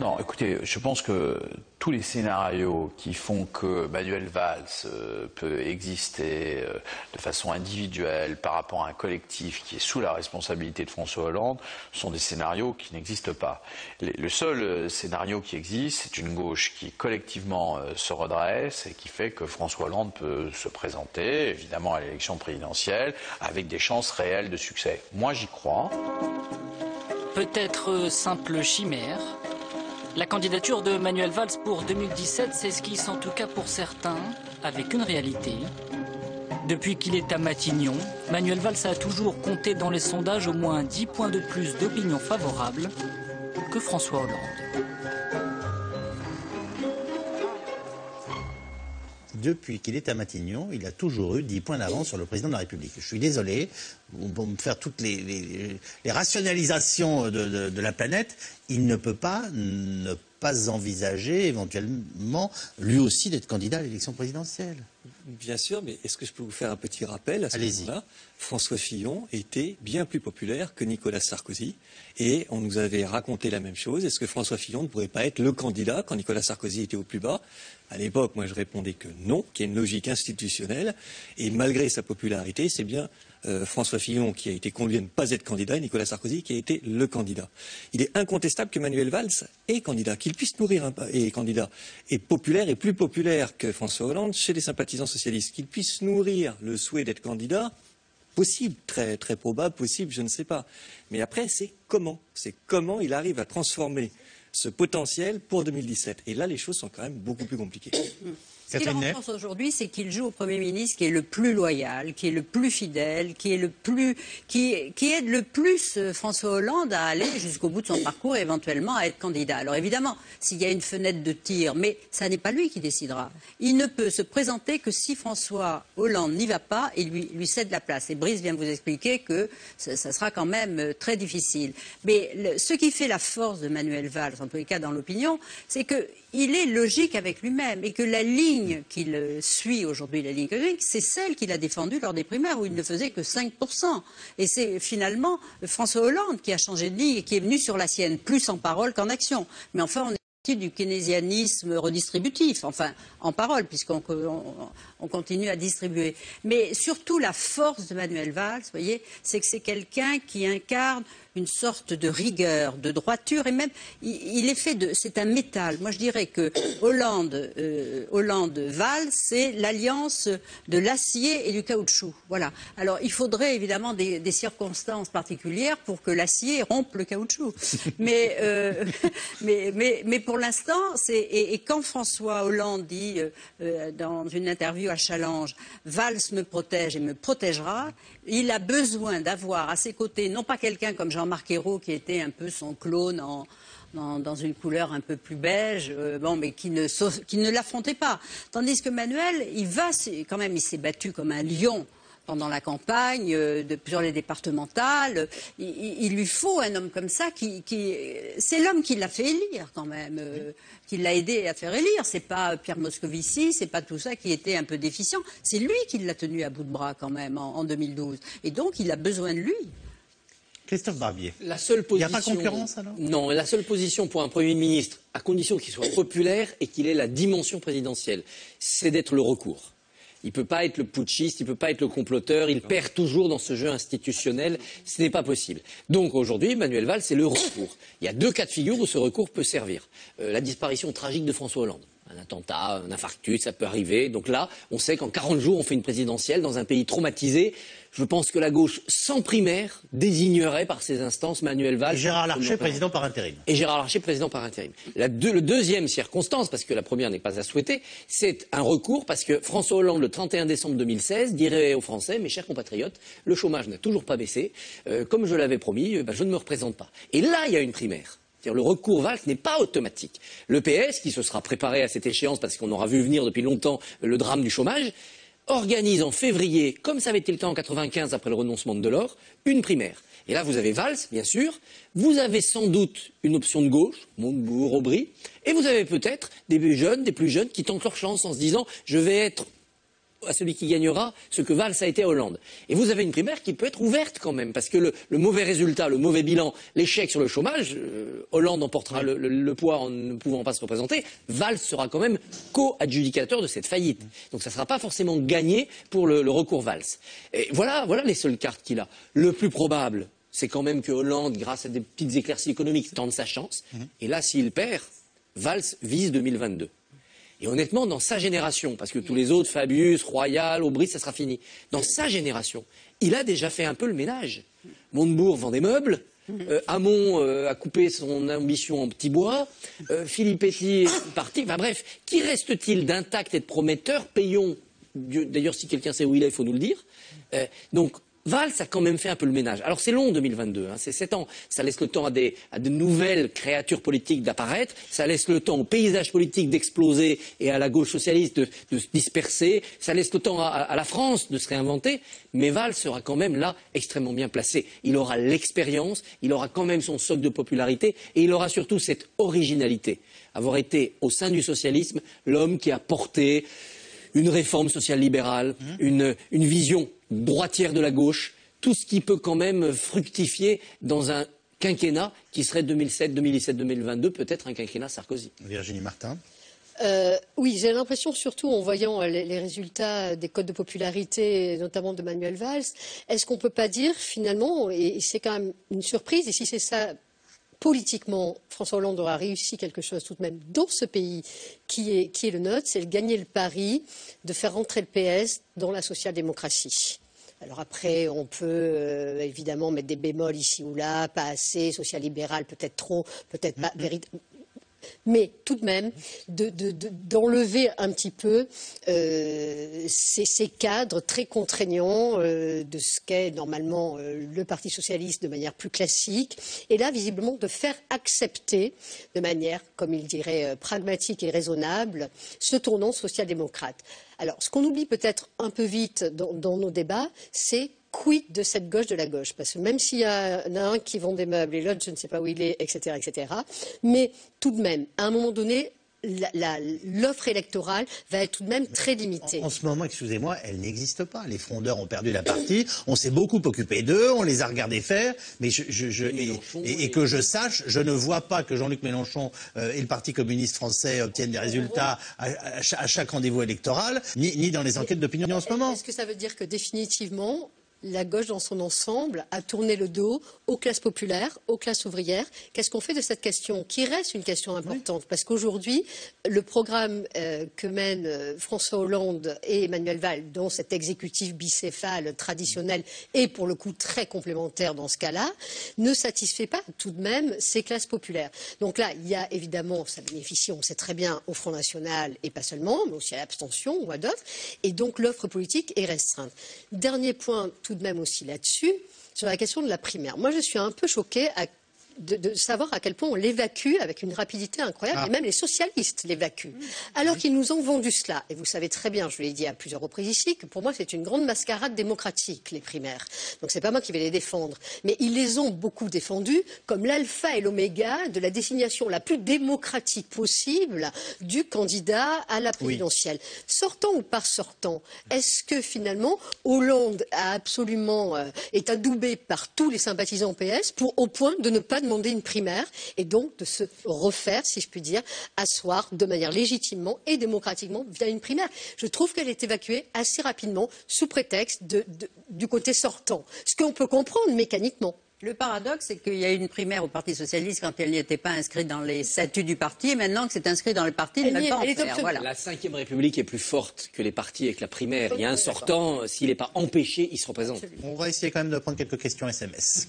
Non, écoutez, je pense que tous les scénarios qui font que Manuel Valls peut exister de façon individuelle par rapport à un collectif qui est sous la responsabilité de François Hollande sont des scénarios qui n'existent pas. Le seul scénario qui existe, c'est une gauche qui collectivement se redresse et qui fait que François Hollande peut se présenter, évidemment à l'élection présidentielle, avec des chances réelles de succès. Moi, j'y crois. Peut-être simple chimère. La candidature de Manuel Valls pour 2017 s'esquisse en tout cas pour certains avec une réalité. Depuis qu'il est à Matignon, Manuel Valls a toujours compté dans les sondages au moins 10 points de plus d'opinion favorable que François Hollande. Depuis qu'il est à Matignon, il a toujours eu 10 points d'avance sur le président de la République. Je suis désolé, pour me faire toutes les rationalisations de la planète, il ne peut pas ne pas envisager éventuellement lui aussi d'être candidat à l'élection présidentielle? Bien sûr, mais est-ce que je peux vous faire un petit rappel à ce moment-là? François Fillon était bien plus populaire que Nicolas Sarkozy et on nous avait raconté la même chose. Est-ce que François Fillon ne pourrait pas être le candidat quand Nicolas Sarkozy était au plus bas? À l'époque, moi je répondais que non, qu'il y a une logique institutionnelle et malgré sa popularité, c'est bien François Fillon qui a été conduit à ne pas être candidat et Nicolas Sarkozy qui a été le candidat. Il est incontestable que Manuel Valls est candidat, qu'il puisse nourrir est candidat, et populaire et plus populaire que François Hollande chez les sympathisants socialistes, qu'il puisse nourrir le souhait d'être candidat. Possible, très, très probable, possible, je ne sais pas. Mais après, c'est comment il arrive à transformer ce potentiel pour 2017. Et là, les choses sont quand même beaucoup plus compliquées. Ce qu'il renforce aujourd'hui, c'est qu'il joue au Premier ministre qui est le plus loyal, qui est le plus fidèle, qui aide le plus François Hollande à aller jusqu'au bout de son parcours et éventuellement à être candidat. Alors évidemment, s'il y a une fenêtre de tir, mais ça n'est pas lui qui décidera. Il ne peut se présenter que si François Hollande n'y va pas et lui cède la place. Et Brice vient vous expliquer que ça sera quand même très difficile. Mais ce qui fait la force de Manuel Valls, en tous les cas dans l'opinion, c'est qu'il est logique avec lui-même et que la ligne qu'il suit aujourd'hui, la ligne économique, c'est celle qu'il a défendue lors des primaires où il ne faisait que 5%. Et c'est finalement François Hollande qui a changé de ligne et qui est venu sur la sienne, plus en parole qu'en action. Mais enfin, on est parti du keynésianisme redistributif, enfin en parole, puisqu'on continue à distribuer. Mais surtout, la force de Manuel Valls, vous voyez, c'est que c'est quelqu'un qui incarne une sorte de rigueur, de droiture, et même, il est fait de... C'est un métal. Moi, je dirais que Hollande-Valls, c'est l'alliance de l'acier et du caoutchouc. Voilà. Alors, il faudrait évidemment des circonstances particulières pour que l'acier rompe le caoutchouc. Mais pour l'instant, et quand François Hollande dit dans une interview à Challenge, Valls me protège et me protégera, il a besoin d'avoir à ses côtés, non pas quelqu'un comme Jean-Marc Ayrault qui était un peu son clone dans une couleur un peu plus beige, mais qui ne l'affrontait pas. Tandis que Manuel, il s'est battu comme un lion pendant la campagne, sur les départementales. Il lui faut un homme comme ça c'est l'homme qui l'a fait élire quand même, qui l'a aidé à faire élire. C'est pas Pierre Moscovici, c'est pas tout ça qui était un peu déficient. C'est lui qui l'a tenu à bout de bras quand même en 2012. Et donc il a besoin de lui. Christophe Barbier. La seule position... Il n'y a pas concurrence alors? Non, la seule position pour un Premier ministre, à condition qu'il soit populaire et qu'il ait la dimension présidentielle, c'est d'être le recours. Il ne peut pas être le putschiste, il ne peut pas être le comploteur, il perd toujours dans ce jeu institutionnel, ce n'est pas possible. Donc aujourd'hui, Manuel Valls, c'est le recours. Il y a deux cas de figure où ce recours peut servir. La disparition tragique de François Hollande. Un attentat, un infarctus, ça peut arriver. Donc là, on sait qu'en 40 jours, on fait une présidentielle dans un pays traumatisé. Je pense que la gauche, sans primaire, désignerait par ses instances Manuel Valls. Et Gérard Larcher, président par intérim. Et Gérard Larcher, président par intérim. Le deuxième circonstance, parce que la première n'est pas à souhaiter, c'est un recours parce que François Hollande, le 31 décembre 2016, dirait aux Français, mes chers compatriotes, le chômage n'a toujours pas baissé. Comme je l'avais promis, je ne me représente pas. Et là, il y a une primaire. C'est-à-dire le recours Valls n'est pas automatique. Le PS, qui se sera préparé à cette échéance parce qu'on aura vu venir depuis longtemps le drame du chômage, organise en février, comme ça avait été le cas en 1995 après le renoncement de Delors, une primaire. Et là, vous avez Valls, bien sûr, vous avez sans doute une option de gauche, Montebourg, Aubry, et vous avez peut-être des plus jeunes qui tentent leur chance en se disant « je vais être à celui qui gagnera ce que Valls a été à Hollande ». Et vous avez une primaire qui peut être ouverte quand même, parce que le mauvais résultat, le mauvais bilan, l'échec sur le chômage, Hollande emportera le poids en ne pouvant pas se représenter, Valls sera quand même co-adjudicateur de cette faillite. Donc ça ne sera pas forcément gagné pour le recours Valls. Et voilà les seules cartes qu'il a. Le plus probable, c'est quand même que Hollande, grâce à des petites éclaircies économiques, tente sa chance. Et là, s'il perd, Valls vise 2022. Et honnêtement, dans sa génération, parce que tous les autres, Fabius, Royal, Aubry, ça sera fini. Dans sa génération, il a déjà fait un peu le ménage. Montebourg vend des meubles, Hamon a coupé son ambition en petits bois, Philippe Petit est parti. Enfin bref, qui reste-t-il d'intact et de prometteur? Payons, d'ailleurs si quelqu'un sait où il est, il faut nous le dire. Donc Valls a quand même fait un peu le ménage. Alors c'est long 2022, c'est 7 ans. Ça laisse le temps à de nouvelles créatures politiques d'apparaître, ça laisse le temps au paysage politique d'exploser et à la gauche socialiste de se disperser, ça laisse le temps à la France de se réinventer, mais Valls sera quand même là extrêmement bien placé. Il aura l'expérience, il aura quand même son socle de popularité et il aura surtout cette originalité. Avoir été au sein du socialisme l'homme qui a porté une réforme sociale libérale, une vision droitière de la gauche, tout ce qui peut quand même fructifier dans un quinquennat qui serait 2007, 2017, 2022, peut-être un quinquennat Sarkozy. Virginie Martin. Oui, j'ai l'impression, surtout en voyant les résultats des codes de popularité, notamment de Manuel Valls, est-ce qu'on ne peut pas dire finalement, et c'est quand même une surprise, et si c'est ça, politiquement, François Hollande aura réussi quelque chose tout de même dans ce pays qui est le nôtre, c'est de gagner le pari de faire rentrer le PS dans la social-démocratie. Alors après, on peut évidemment mettre des bémols ici ou là, pas assez, social-libéral, peut-être trop, peut-être pas véritablement. Mais tout de même, d'enlever un petit peu ces cadres très contraignants de ce qu'est normalement le Parti socialiste de manière plus classique, et là, visiblement, de faire accepter de manière, comme il dirait, pragmatique et raisonnable, ce tournant social-démocrate. Alors, ce qu'on oublie peut-être un peu vite dans nos débats, c'est quid de cette gauche de la gauche? Parce que même s'il y en a un qui vend des meubles et l'autre, je ne sais pas où il est, etc., etc., mais tout de même, à un moment donné, l'offre électorale va être tout de même très limitée. En ce moment, excusez-moi, elle n'existe pas. Les frondeurs ont perdu la partie. On s'est beaucoup occupé d'eux, on les a regardés faire, mais et que je sache, je ne vois pas que Jean-Luc Mélenchon et le Parti communiste français obtiennent des résultats à chaque rendez-vous électoral, ni dans les enquêtes d'opinion en ce moment. Est-ce que ça veut dire que définitivement, la gauche dans son ensemble a tourné le dos aux classes populaires, aux classes ouvrières? Qu'est-ce qu'on fait de cette question qui reste une question importante? Parce qu'aujourd'hui, le programme que mènent François Hollande et Manuel Valls, dont cet exécutif bicéphale traditionnel est pour le coup très complémentaire dans ce cas-là, ne satisfait pas tout de même ces classes populaires. Donc là, il y a évidemment, ça bénéficie, on sait très bien, au Front National et pas seulement, mais aussi à l'abstention ou à d'autres. Et donc l'offre politique est restreinte. Dernier point, tout de même aussi là-dessus, sur la question de la primaire. Moi, je suis un peu choquée de savoir à quel point on l'évacue avec une rapidité incroyable, et même les socialistes l'évacuent. Alors qu'ils nous ont vendu cela. Et vous savez très bien, je l'ai dit à plusieurs reprises ici, que pour moi c'est une grande mascarade démocratique, les primaires. Donc c'est pas moi qui vais les défendre. Mais ils les ont beaucoup défendus comme l'alpha et l'oméga de la désignation la plus démocratique possible du candidat à la présidentielle. Oui. Sortant ou pas sortant, est-ce que finalement Hollande a absolument est adoubé par tous les sympathisants PS au point de ne pas demander une primaire et donc de se refaire, si je puis dire, asseoir de manière légitimement et démocratiquement via une primaire. Je trouve qu'elle est évacuée assez rapidement sous prétexte du côté sortant, ce qu'on peut comprendre mécaniquement. Le paradoxe, c'est qu'il y a eu une primaire au Parti socialiste quand elle n'y était pas inscrite dans les statuts du parti, et maintenant que c'est inscrit dans le parti, elle ne peut pas en faire. Voilà. La Ve République est plus forte que les partis avec la primaire. Il y a un sortant, s'il n'est pas empêché, il se représente. On va essayer quand même de prendre quelques questions SMS.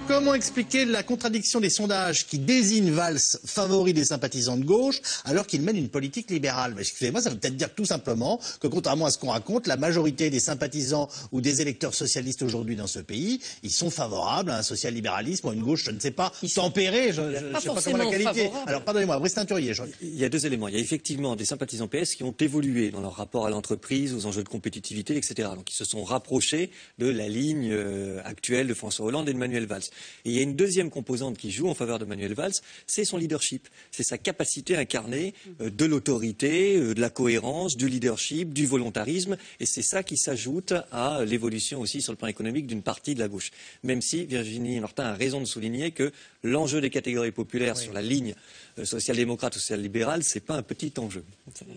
Comment expliquer la contradiction des sondages qui désignent Valls favori des sympathisants de gauche alors qu'il mène une politique libérale? Excusez-moi, ça veut peut-être dire tout simplement que contrairement à ce qu'on raconte, la majorité des sympathisants ou des électeurs socialistes aujourd'hui dans ce pays, ils sont favorables à un social-libéralisme ou à une gauche, je ne sais pas, tempérée, je ne sais pas comment la qualifier. Favorable. Alors pardonnez-moi, Brice Teinturier. Il y a deux éléments. Il y a effectivement des sympathisants PS qui ont évolué dans leur rapport à l'entreprise, aux enjeux de compétitivité, etc. Donc ils se sont rapprochés de la ligne actuelle de François Hollande et de Manuel Valls. Et il y a une deuxième composante qui joue en faveur de Manuel Valls, c'est son leadership. C'est sa capacité à incarner de l'autorité, de la cohérence, du leadership, du volontarisme. Et c'est ça qui s'ajoute à l'évolution aussi sur le plan économique d'une partie de la gauche. Même si Virginie Martin a raison de souligner que l'enjeu des catégories populaires sur la ligne social-démocrate ou social-libérale, c'est pas un petit enjeu.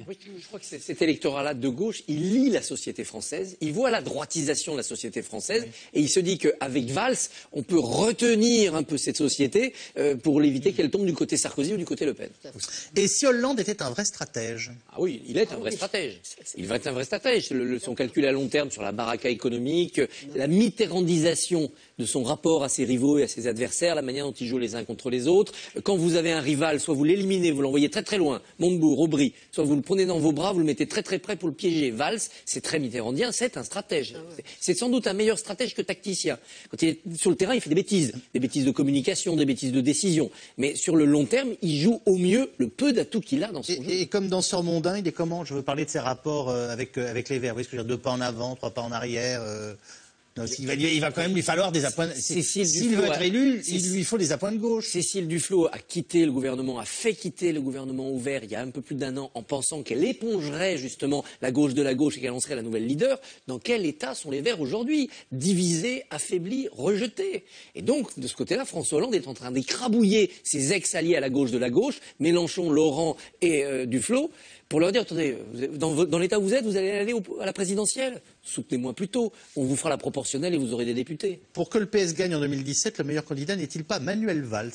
Oui, je crois que cet électorat-là de gauche, il lit la société française, il voit la droitisation de la société française, et il se dit qu'avec Valls, on peut retenir un peu cette société pour l'éviter qu'elle tombe du côté Sarkozy ou du côté Le Pen. Et si Hollande était un vrai stratège? Ah oui, il est un vrai stratège. Il va être un vrai stratège. Son calcul à long terme sur la baraka économique, la mitterrandisation de son rapport à ses rivaux et à ses adversaires, la manière dont ils jouent les uns contre les autres. Quand vous avez un rival, soit vous l'éliminez, vous l'envoyez très très loin, Montebourg, Aubry, soit vous le prenez dans vos bras, vous le mettez très très près pour le piéger. Valls, c'est très mitterrandien, c'est un stratège. C'est sans doute un meilleur stratège que tacticien. Quand il est sur le terrain, il fait des bêtises de communication, des bêtises de décision. Mais sur le long terme, il joue au mieux le peu d'atouts qu'il a dans son jeu. Et comme danseur mondain, il est comment? Je veux parler de ses rapports avec les Verts. Vous voyez ce que je veux dire? 2 pas en avant, 3 pas en arrière. Il va quand même lui falloir des appoints. S'il veut être élu, il lui faut des appoints de gauche. Cécile Duflot a quitté le gouvernement, a fait quitter le gouvernement ouvert il y a un peu plus d'1 an en pensant qu'elle épongerait justement la gauche de la gauche et qu'elle en serait la nouvelle leader. Dans quel état sont les Verts aujourd'hui? Divisés, affaiblis, rejetés. Et donc, de ce côté-là, François Hollande est en train d'écrabouiller ses ex-alliés à la gauche de la gauche, Mélenchon, Laurent et Duflot, pour leur dire, attendez, dans l'état où vous êtes, vous allez aller à la présidentielle. Soutenez-moi plutôt. On vous fera la proportionnelle et vous aurez des députés. Pour que le PS gagne en 2017, le meilleur candidat n'est-il pas Manuel Valls?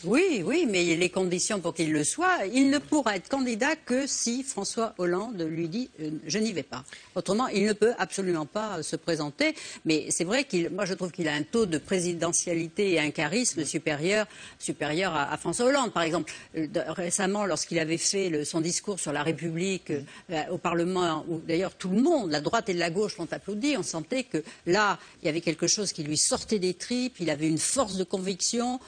Oui, mais les conditions pour qu'il le soit, il ne pourra être candidat que si François Hollande lui dit je n'y vais pas. Autrement, il ne peut absolument pas se présenter. Mais c'est vrai moi je trouve qu'il a un taux de présidentialité et un charisme supérieur à François Hollande. Par exemple, récemment, lorsqu'il avait fait son discours sur la République au Parlement, où d'ailleurs tout le monde, la droite et la gauche, l'ont applaudi, on sentait que là, il y avait quelque chose qui lui sortait des tripes, il avait une force de conviction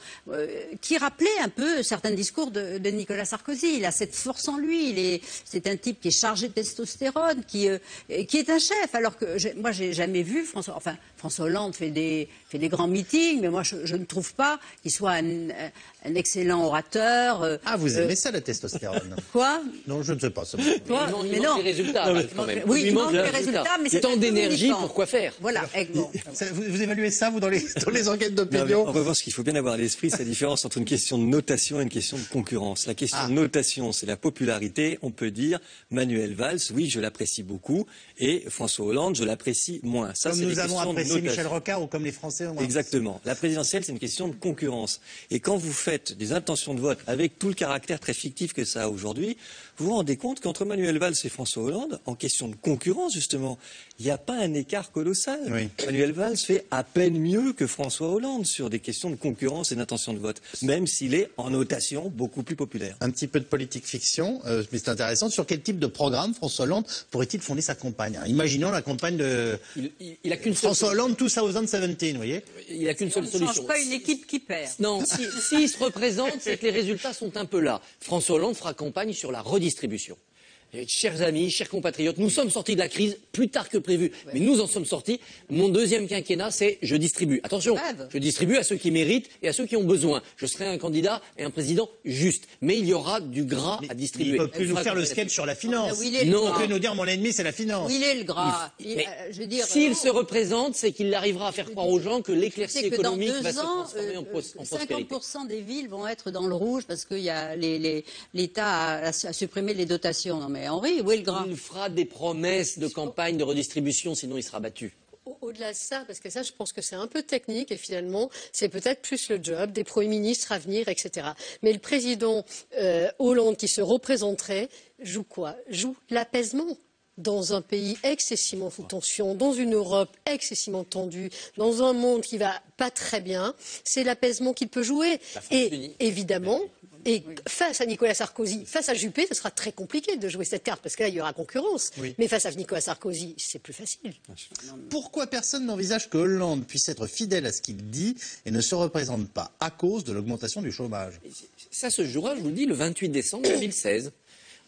qui rappelait un peu certains discours de Nicolas Sarkozy. Il a cette force en lui. C'est un type qui est chargé de testostérone, qui est un chef. Alors que moi, j'ai jamais vu François Hollande fait des grands meetings, mais moi, je ne trouve pas qu'il soit un excellent orateur. Ah, vous aimez ça, la testostérone? Quoi? Non, je ne sais pas. Il manque les résultats, quand même. Oui, il manque les résultats, mais c'est tant d'énergie pour quoi faire? Voilà. Bon. Vous évaluez ça, vous, dans les enquêtes d'opinion? En revanche, ce qu'il faut bien avoir à l'esprit, c'est la différence entre une question de notation et une question de concurrence. La question de notation, c'est la popularité. On peut dire Manuel Valls, oui, je l'apprécie beaucoup, et François Hollande, je l'apprécie moins. Ça, comme nous avons apprécié Michel Rocard ou comme les Français ont. Exactement. La présidentielle, c'est une question de concurrence. Et quand vous faites des intentions de vote avec tout le caractère très fictif que ça a aujourd'hui, vous vous rendez compte qu'entre Manuel Valls et François Hollande, en question de concurrence, justement, il n'y a pas un écart colossal. Oui. Manuel Valls fait à peine mieux que François Hollande sur des questions de concurrence et d'intention de vote, même s'il est en notation beaucoup plus populaire. Un petit peu de politique fiction, mais c'est intéressant. Sur quel type de programme François Hollande pourrait-il fonder sa campagne? Imaginons la campagne de François Hollande 2017, vous voyez? Il n'a qu'une seule solution. On ne change pas une équipe qui perd. Non, s'il se représente, c'est que les résultats sont un peu là. François Hollande fera campagne sur la redistribution. Chers amis, chers compatriotes, nous sommes sortis de la crise plus tard que prévu, mais nous en sommes sortis. Mon deuxième quinquennat, c'est je distribue. Attention, je distribue à ceux qui méritent et à ceux qui ont besoin. Je serai un candidat et un président juste, mais il y aura du gras à distribuer. Il ne peut plus nous faire le sketch sur la finance. Il ne peut plus nous dire mon ennemi c'est la finance. Il est le gras. S'il se représente, c'est qu'il arrivera à faire croire aux gens que l'éclaircie économique va se transformer en prospérité. 50% des villes vont être dans le rouge parce que l'État a supprimé les dotations. Non, mais Henri, où est le gras? Il fera des promesses de campagne de redistribution, sinon il sera battu. Au-delà de ça, parce que ça, je pense que c'est un peu technique et finalement, c'est peut-être plus le job des premiers ministres à venir, etc. Mais le président Hollande qui se représenterait joue quoi? Joue l'apaisement. Dans un pays excessivement sous tension, dans une Europe excessivement tendue, dans un monde qui va pas très bien, c'est l'apaisement qu'il peut jouer. Et évidemment, et face à Nicolas Sarkozy, face à Juppé, ce sera très compliqué de jouer cette carte, parce que là, il y aura concurrence. Oui. Mais face à Nicolas Sarkozy, c'est plus facile. Pourquoi personne n'envisage que Hollande puisse être fidèle à ce qu'il dit et ne se représente pas à cause de l'augmentation du chômage? Ça se jouera, je vous le dis, le 28 décembre 2016.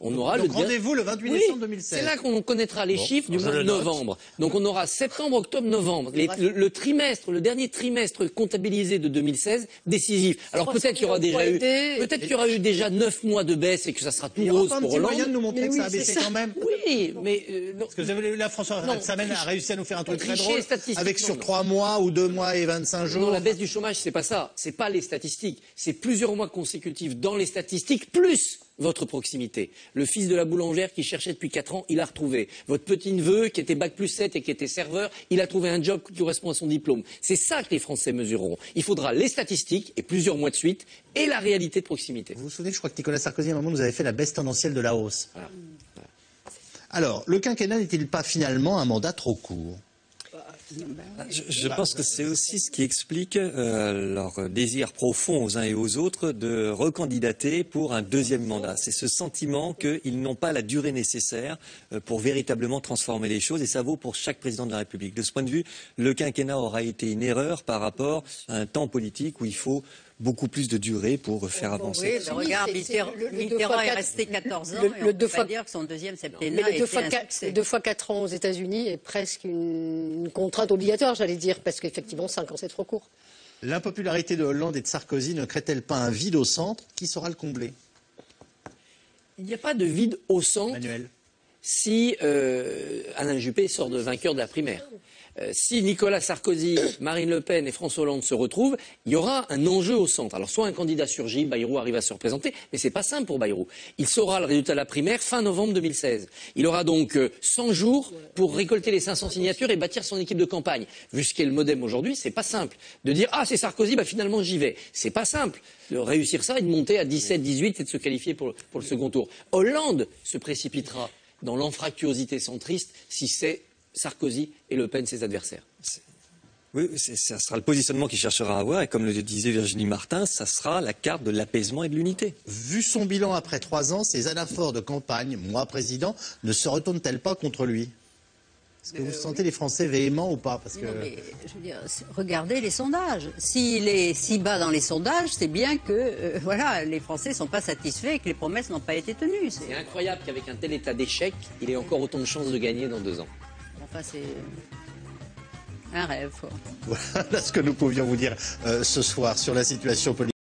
On aura donc rendez-vous le 28 décembre 2016. C'est là qu'on connaîtra les chiffres du mois de novembre. Donc on aura septembre, octobre, novembre. Le dernier trimestre comptabilisé de 2016 décisif. Alors peut-être qu'il y aura eu déjà 9 mois de baisse et que ça sera tout rose pour Hollande. Il y a un petit moyen de nous montrer que ça a baissé quand même. Oui, Oui, mais non. Parce que là, François Rebsamen a réussi à nous faire un truc très drôle, avec sur non. 3 mois ou 2 mois et 25 jours. Non, la baisse du chômage, c'est pas ça. C'est pas les statistiques. C'est plusieurs mois consécutifs dans les statistiques, plus votre proximité. Le fils de la boulangère qui cherchait depuis 4 ans, il a retrouvé. Votre petit-neveu qui était bac plus 7 et qui était serveur, il a trouvé un job qui correspond à son diplôme. C'est ça que les Français mesureront. Il faudra les statistiques, et plusieurs mois de suite, et la réalité de proximité. Vous vous souvenez, je crois que Nicolas Sarkozy, à un moment, nous avait fait la baisse tendancielle de la hausse. Voilà. Alors, le quinquennat n'est-il pas finalement un mandat trop court ? Je pense que c'est aussi ce qui explique leur désir profond aux uns et aux autres de recandidater pour un deuxième mandat. C'est ce sentiment qu'ils n'ont pas la durée nécessaire pour véritablement transformer les choses, et ça vaut pour chaque président de la République. De ce point de vue, le quinquennat aura été une erreur par rapport à un temps politique où il faut beaucoup plus de durée pour faire avancer. Oui, mais regarde, Mitterrand est resté 14 ans, et on ne peut pas dire que son deuxième septennat a été un succès. 2 fois 4 ans aux États-Unis est presque une contrainte obligatoire, j'allais dire, parce qu'effectivement, 5 ans, c'est trop court. L'impopularité de Hollande et de Sarkozy ne crée-t-elle pas un vide au centre? Qui saura le combler? Il n'y a pas de vide au centre. Manuel. Si Alain Juppé sort de vainqueur de la primaire. Si Nicolas Sarkozy, Marine Le Pen et François Hollande se retrouvent, il y aura un enjeu au centre. Alors soit un candidat surgit, Bayrou arrive à se représenter, mais c'est pas simple pour Bayrou. Il saura le résultat de la primaire fin novembre 2016. Il aura donc 100 jours pour récolter les 500 signatures et bâtir son équipe de campagne. Vu ce qu'est le MoDem aujourd'hui, c'est pas simple. De dire ah c'est Sarkozy, bah finalement j'y vais. C'est pas simple. De réussir ça et de monter à 17, 18 et de se qualifier pour le second tour. Hollande se précipitera dans l'anfractuosité centriste si c'est Sarkozy et Le Pen ses adversaires. Oui, ça sera le positionnement qu'il cherchera à avoir, et comme le disait Virginie Martin, ça sera la carte de l'apaisement et de l'unité. Vu son bilan après 3 ans, ces anaphores de campagne, moi président, ne se retournent-elles pas contre lui? Est-ce que vous sentez les Français véhéments ou pas? Parce que... Non, mais, je veux dire, regardez les sondages. S'il est si bas dans les sondages, c'est bien que voilà, les Français ne sont pas satisfaits et que les promesses n'ont pas été tenues. C'est incroyable qu'avec un tel état d'échec, il ait encore autant de chances de gagner dans 2 ans. Enfin, c'est un rêve. Voilà ce que nous pouvions vous dire ce soir sur la situation politique.